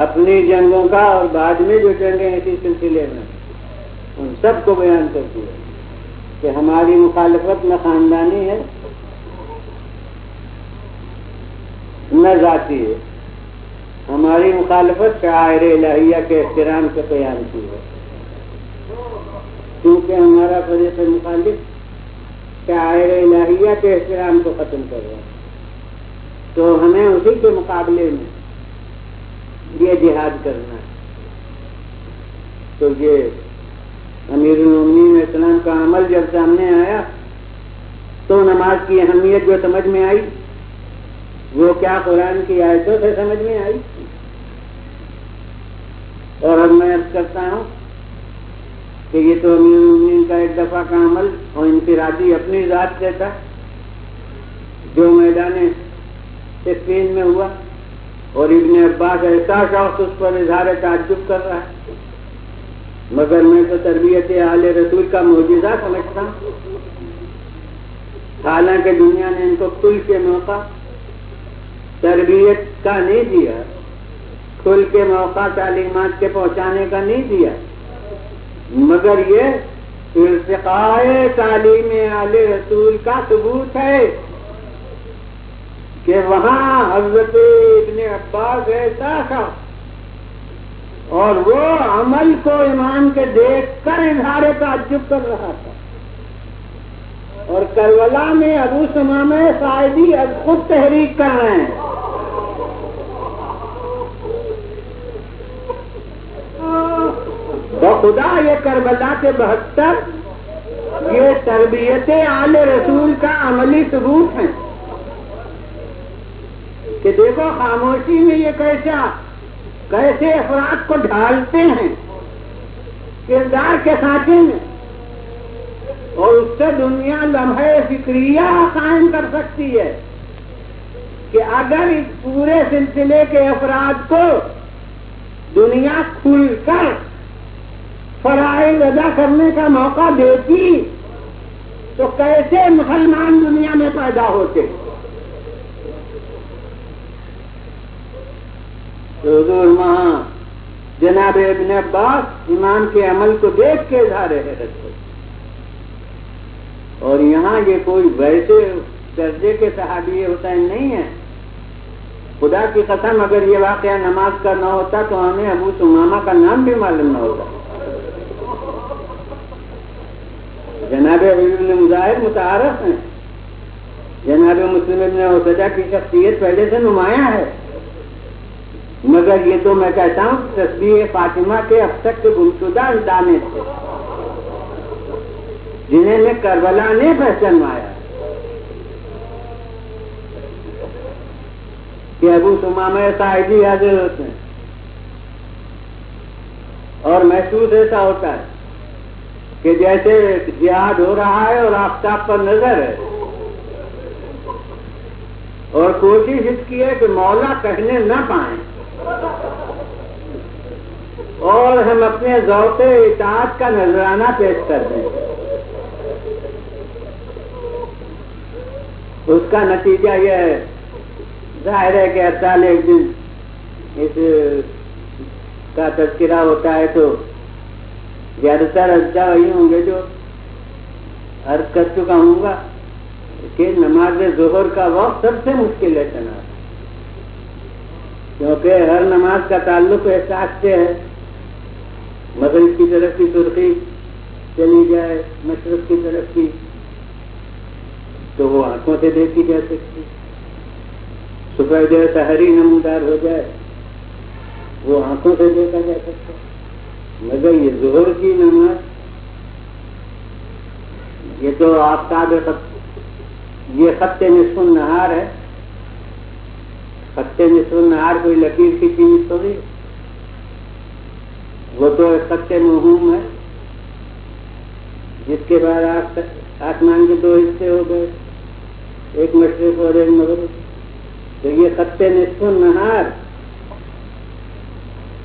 اپنی جنگوں کا اور بعد میں جو جنگیں اسی سلسلے میں ان سب کو بیان کرتی ہے کہ ہماری مخالفت نہ خاندانی ہے نہ ذاتی ہے. ہماری مخالفت شعائر الہیہ کے احترام سے قیام کی ہے کیونکہ ہمارا فریق مخالف شعائر الہیہ کے احترام کو ختم کر رہا ہے تو ہمیں اسی کے مقابلے میں یہ جہاد کرنا ہے. تو یہ امیر المومنین علیہ السلام کا عمل جب سامنے آیا تو نماز کی اہمیت جو سمجھ میں آئی وہ کیا قرآن کی آیتوں سے سمجھ میں آئی. اور اب میں عرض کرتا ہوں کہ یہ تو امیر المومنین کا ایک دفعہ کا عمل اور انفرادی اپنی ذات سے تھا جو میدان صفین میں ہوا اور ابن عباس ایسا شخص اس پر اظہار تعجب کر رہا ہے مگر میں تو تربیت آل رسول کا معجزہ سمجھتا ہوں. حالانکہ دنیا نے ان کو کھل کے موقع تربیت کا نہیں دیا کھل کے موقع تعلیمات کے پہنچانے کا نہیں دیا مگر یہ ارتقاء تعلیم آل رسول کا ثبوت ہے کہ وہاں حضرت ابن عباس ایسا تھا اور وہ عمل کو ایمان کے دیکھ کر اظہار تعجب کر رہا تھا اور کربلا میں ابو ثمامہ ساعدی اب خود تحریک کر رہے ہیں. خدا یہ کربلا کے 72 یہ تربیت آل رسول کا عملی ثبوت ہے کہ دیکھو خاموشی میں یہ کیسے افراد کو ڈھالتے ہیں کردار کے سانچے میں اور اس سے دنیا لمحہ فکریہ قائم کر سکتی ہے کہ اگر اس پورے سلسلے کے افراد کو دنیا کھل کر فرائض ادا کرنے کا موقع دیتی تو کیسے مسلمان دنیا میں پیدا ہوتے. حضور وہاں جناب ابن عباس امام کے عمل کو دیکھ کے اظہار حیرت ہو اور یہاں یہ کوئی ویسے درجے کے صحابی حسین نہیں ہے. خدا کی قسم اگر یہ واقعہ نماز کا نہ ہوتا تو ہمیں ابو ثمامہ کا نام بھی معلوم نہ ہوتا. جناب ابن مظاہر متعارف ہیں جناب مسلم ابن عثدہ کی شخصیت پہلے سے نمایاں ہے مگر یہ تو میں کہتا ہوں تسبیح فاطمہ کے اب تک کے گمشدہ دانے تھے جنہیں میں کربلا نے پہچانوایا کہ ابو ثمامہ ساعدی حاضر ہوتے ہیں اور محسوس ایسا ہوتا ہے کہ جیسے جہاد ہو رہا ہے اور آفتاب پر نظر ہے اور کوشش اس کی ہے کہ مولا کہنے نہ پائیں اور ہم اپنے ذوق اطاعت کا نذرانہ پیش کر دیں. اس کا نتیجہ یہ ہے ظاہر ہے کہ ہر سال ایک دن اس کا تذکرہ ہوتا ہے تو زیادہ تر اجزا وہی ہوں گے جو عرض کر چکا ہوں گا کہ نماز ظہر کا وقت سب سے مشکل ہے جناب کیونکہ ہر نماز کا تعلق احساس سے ہے. مغرب کی طرف کی سرخی چلی جائے مشرق کی طرف کی تو وہ آنکھوں سے دیکھی جا سکتی. صبح جو سحری نمودار ہو جائے وہ آنکھوں سے دیکھا جا سکتا مگر یہ ظہر کی نماز یہ تو آفتاب یہ خط نصف النہار ہے. خط نصف النہار کوئی لکیر کی چیز تو نہیں وہ تو ایک خط موہوم ہے جس کے بعد آسمان کے 2 حصے ہو گئے، ایک مشرق اور ایک مغرب. تو یہ خط نصف النہار،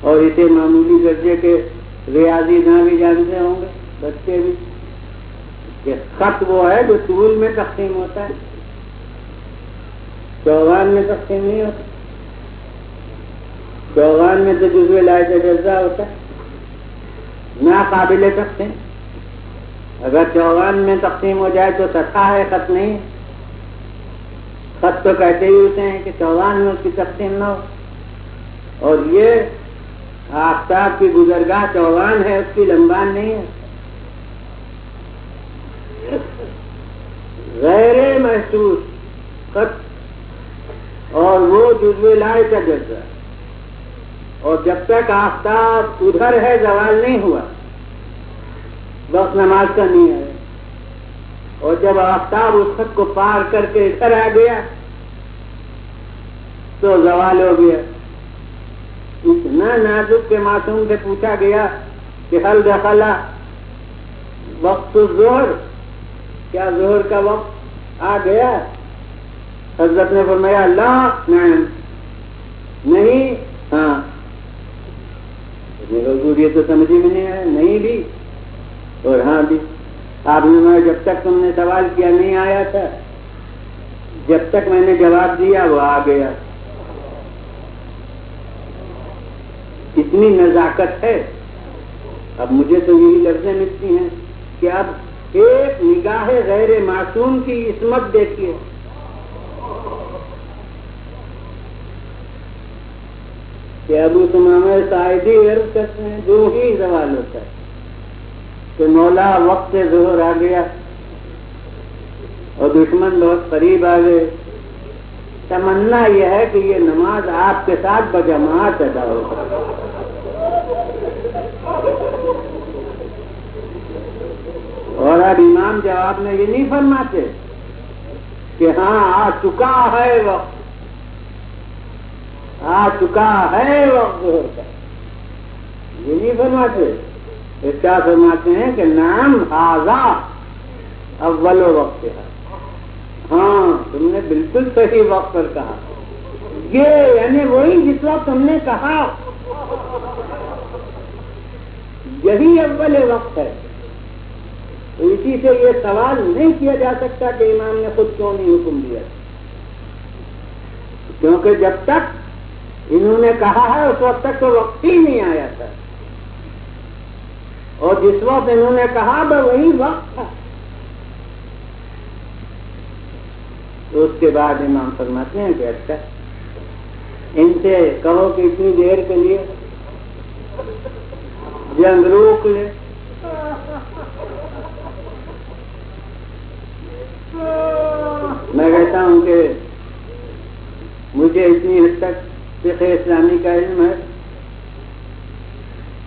اور اسے معمولی درجے کے ریاضی داں بھی جانتے ہوں گے بچے بھی، کہ خط وہ ہے جو طول میں تقسیم ہوتا ہے، چوغان میں تقسیم نہیں ہوتا. چوغان میں تو جزو لائق جزا ہوتا ہے، ناقابل تقسیم. اگر چوغان میں تقسیم ہو جائے تو سطح ہے، خط نہیں. خط تو کہتے ہی ہوتے ہیں کہ چوغان میں اس کی تقسیم نہ ہو، اور یہ آفتاب کی گزرگاہ چوغان ہے، اس کی لمبان نہیں ہے. غیر محسوس خط اور وہ جزو لائق جزا. اور جب تک آفتاب ادھر ہے زوال نہیں ہوا، وقت نماز کا نہیں ہے. اور جب آفتاب اس خط کو پار کر کے ادھر آ گیا تو زوال ہو گیا. اتنا نازک کے معصوم سے پوچھا گیا کہ حل دخلا وقت الظہر، کیا ظہر کا وقت آ گیا؟ حضرت نے فرمایا لا نعم، نہیں ہاں. حضور یہ تو سمجھ میں نہیں آیا، نہیں بھی اور ہاں بھی. آپ نے جب تک تم نے سوال کیا نہیں آیا تھا، جب تک میں نے جواب دیا وہ آ گیا. اتنی نزاکت ہے. اب مجھے تو یہی لفظیں ملتی ہیں کہ اب ایک نگاہ غیر معصوم کی عصمت دیکھیے. کہ ابو ثمامہ ساعدی عرض کرتے ہیں جو ہی زوال ہوتا ہے کہ مولا وقت ظہر آ گیا اور دشمن بہت قریب آ گئے، تمنا یہ ہے کہ یہ نماز آپ کے ساتھ بجماعت ادا ہو. اور اب امام جواب میں یہ نہیں فرماتے کہ ہاں آ چکا ہے وقت، آ چکا ہے وقت ظہر کا، یہ نہیں فرماتے. کیا فرماتے ہیں کہ نام ہاذا اول وقت ہے. ہاں تم نے بالکل صحیح وقت پر کہا، یہ یعنی وہی جس وقت تم نے کہا یہی اول وقت ہے. تو اسی سے یہ سوال نہیں کیا جا سکتا کہ امام نے خود کیوں نہیں حکم دیا، کیونکہ جب تک انہوں نے کہا ہے اس وقت تک تو وقت ہی نہیں آیا تھا، اور جس وقت انہوں نے کہا وہی وقت تھا. تو اس کے بعد امام فرماتے ہیں کہ اچھا ان سے کہو کہ اتنی دیر کے لیے جنگ روک لے. میں کہتا ہوں کہ مجھے اتنی حد تک فقہ اسلامی کا علم ہے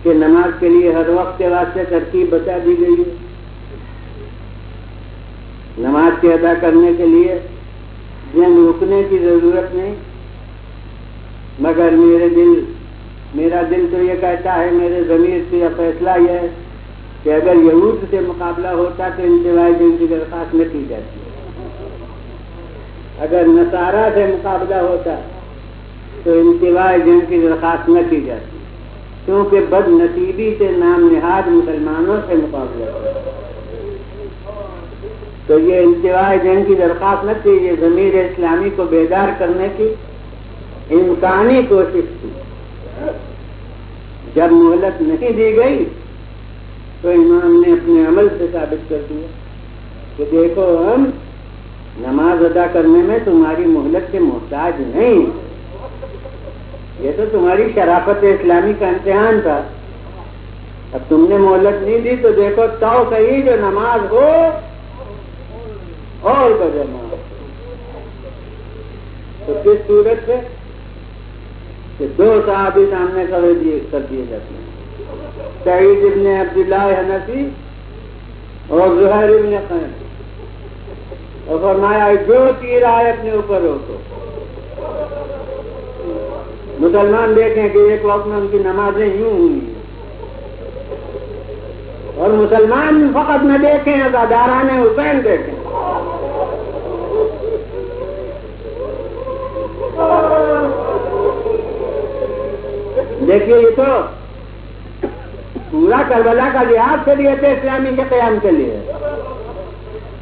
کہ نماز کے لیے ہر وقت کے واسطے ترتیب بتا دی گئی ہے. نماز کے ادا کرنے کے لیے جنگ رکنے کی ضرورت نہیں، مگر میرا دل تو یہ کہتا ہے، میرے ضمیر سے یہ فیصلہ یہ ہے کہ اگر یہود سے مقابلہ ہوتا تو انتوائی جنگ کی درخواست نہ کی جاتی، اگر نصارہ سے مقابلہ ہوتا تو انتوائی جنگ کی درخواست نہ کی جاتی، کیونکہ بد نصیبی سے نام نہاد مسلمانوں سے مقابلہ ہوتا. تو یہ انتوائی جنگ کی درخواست نہ تھی، یہ ضمیر اسلامی کو بیدار کرنے کی امکانی کوشش تھی. جب مہلت نہیں دی گئی تو امام نے اپنے عمل سے ثابت کر دیا کہ دیکھو ہم نماز ادا کرنے میں تمہاری مہلت کے محتاج نہیں، یہ تو تمہاری شرافت اسلامی کا امتحان تھا. اب تم نے مہلت نہیں دی تو دیکھو تو صحیح جو نماز ہو اور بجماعت. تو کس صورت سے کہ 2 صحابی سامنے کر دیے جاتے ہیں، سعید ابن عبداللہ حنفی اور زہیر ابن قین، اور فرمایا جو تیر آئے اپنے اوپر روکو. مسلمان دیکھیں کہ ایک وقت میں ان کی نمازیں یوں ہوئی اور مسلمان فقط نہ دیکھیں، عزاداران حسین دیکھیں۔ دیکھیے یہ تو پورا کربلا کا جہاد شریعت اسلامی کے قیام کے لیے،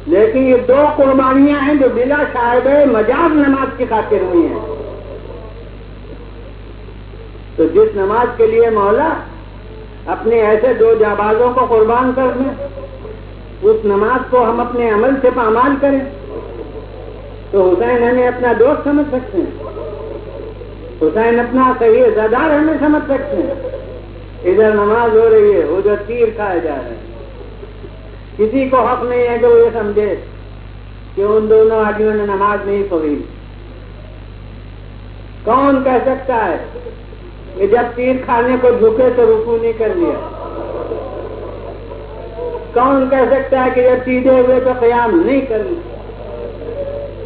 لیکن یہ دو قربانیاں ہیں جو بلا شائبہ مجاز نماز کی خاطر ہوئی ہیں۔ تو جس نماز کے لیے مولا اپنے ایسے دو جانبازوں کو قربان کر دیں، اس نماز کو ہم اپنے عمل سے پامال کریں تو حسین ہمیں اپنا دوست سمجھ سکتے ہیں، حسین اپنا صحیح عزادار ہمیں سمجھ سکتے ہیں۔ ادھر نماز ہو رہی ہے، ادھر تیر کھائے جا رہے ہیں۔ کسی کو حق نہیں ہے کہ وہ یہ سمجھے کہ ان دونوں آدمیوں نے نماز نہیں پڑھی۔ کون کہہ سکتا ہے کہ جب تیر کھانے کو جھکے تو رکوع نہیں کر لیا؟ کون کہہ سکتا ہے کہ جب سیدھے ہوئے تو قیام نہیں کر لیا؟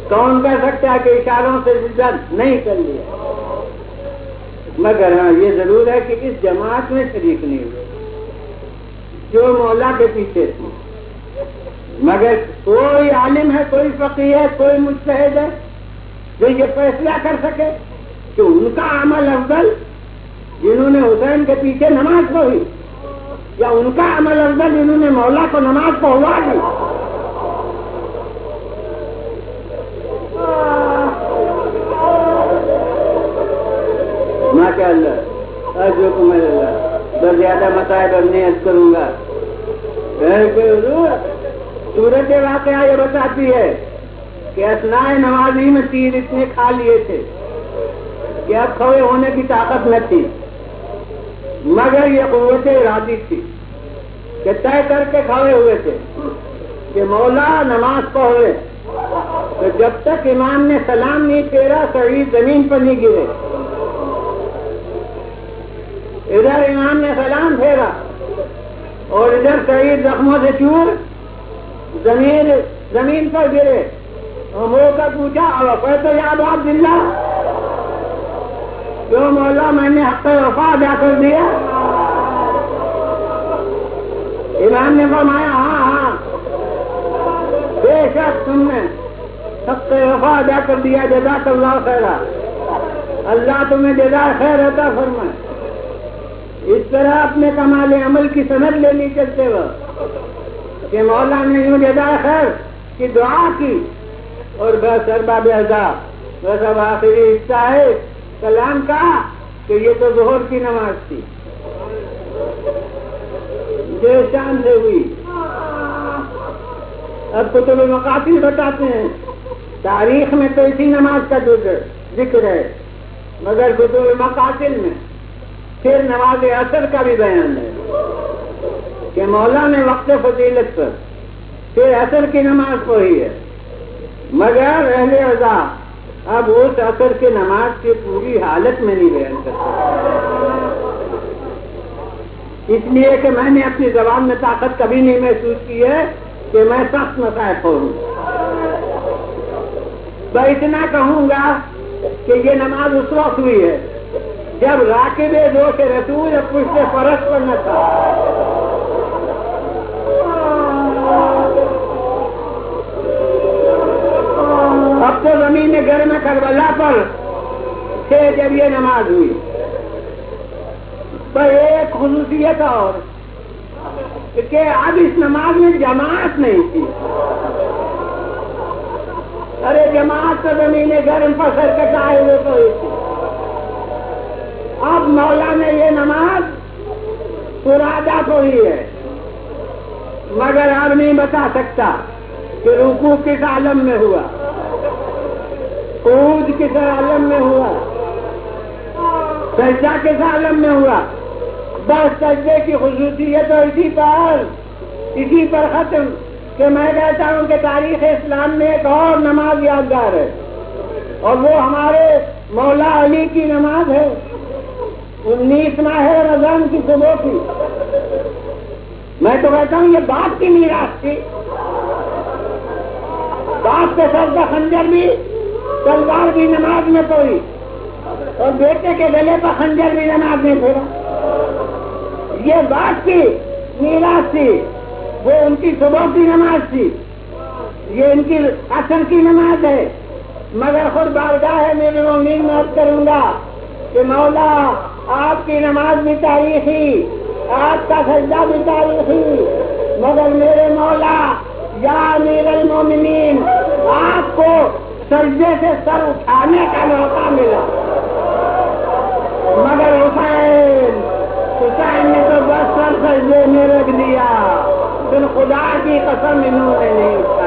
کون کہہ سکتا ہے کہ اشاروں سے سجدہ نہیں کر لیا؟ مگر ہاں یہ ضرور ہے کہ اس جماعت میں شریک نہیں ہوئے جو مولا کے پیچھے تھی۔ مگر کوئی عالم ہے، کوئی فقیہ ہے، کوئی مجتہد ہے جو یہ فیصلہ کر سکے کہ ان کا عمل افضل جنہوں نے حسین کے پیچھے نماز پڑھی، یا ان کا عمل افضل جنہوں نے مولا کو نماز پڑھوا دی؟ ماشاء اللہ، ارجوکم اللہ، بس زیادہ مطالب اب نہیں عرض کروں گا۔ صورت واقعہ یہ بتاتی ہے کہ اثناء نماز ہی میں تیر اتنے کھا لیے تھے کہ اب کھڑے ہونے کی طاقت نہ تھی، مگر یہ قوت ارادی تھی کہ طے کر کے کھڑے ہوئے تھے کہ مولا نماز پڑھے، تو جب تک امام نے سلام نہیں پھیرا سعید زمین پر نہیں گرے۔ ادھر امام نے سلام پھیرا اور ادھر سعید زخموں سے چور زمین پر گرے اور مو کر پوچھا تو یا ابا عبداللہ، جو مولا میں نے حق وفا ادا کر دیا؟ امام نے فرمایا ہاں ہاں بے شک تم نے حق وفا ادا کر دیا، جزاک اللہ خیرا، اللہ تمہیں جزائے خیر عطا فرمائے۔ اس طرح اپنے کمال عمل کی سند لینی چلتے وقت کہ مولا نے یوں جزائے خیر کی دعا کی اور بس ارباب اعضاء بس اب آخری حصہ ہے کلام کا کہ یہ تو ظہر کی نماز تھی، جو شان سے ہوئی۔ اب کتب مقاصد بتاتے ہیں تاریخ میں تو اسی نماز کا ذکر ہے، مگر کتب مقاصد میں پھر نماز عصر کا بھی بیان ہے کہ مولا نے وقت فضیلت پر پھر عصر کی نماز پڑھی ہے، مگر اہل عزا اب اس عصر کی نماز کی پوری حالت میں نہیں بیان کرتے، اس لیے کہ میں نے اپنی زبان میں طاقت کبھی نہیں محسوس کی ہے کہ میں سخت مسائل پڑھوں۔ میں اتنا کہوں گا کہ یہ نماز اس وقت ہوئی ہے جب راکب دوش رسول پشت فرش پر نہ تھا۔ اب تو زمین گرم کربلا پر سے جب یہ نماز ہوئی، پر ایک خصوصیت اور کہ اب اس نماز میں جماعت نہیں تھی۔ ارے جماعت تو زمین گرم پر سر کٹائے ہوئے تو تھی۔ اب مولا نے یہ نماز پرادا پڑھی ہے، مگر اب نہیں بتا سکتا کہ رکوع کس عالم میں ہوا، قعود کس عالم میں ہوا، سجدہ کس عالم میں ہوا۔ بس سجدے کی خصوصیت اور اسی پر ختم کہ میں کہتا ہوں کہ تاریخ اسلام میں ایک اور نماز یادگار ہے، اور وہ ہمارے مولا علی کی نماز ہے 19 ماہ رمضان کی صبح کی۔ میں تو کہتا ہوں یہ باپ کی میراث تھی، باپ کے سر کا خنجر بھی تلوار بھی نماز میں پڑی اور بیٹے کے گلے پر خنجر بھی نماز میں پھیرا۔ یہ بات کی میراث تھی، وہ ان کی صبح کی نماز تھی، یہ ان کی عصر کی نماز ہے. مگر خود بارگاہ میرے مومنین میں عرض کروں گا کہ مولا آپ کی نماز بھی تاریخی، آپ کا سجدہ بھی تاریخی، مگر میرے مولا یا امیر المومنین آپ کو سجدے سے سر اٹھانے کا موقع ملا، مگر حسین نے تو بس سر سجدے میں رکھ دیا، پھر خدا کی قسم انہوں نے نہیں اٹھایا.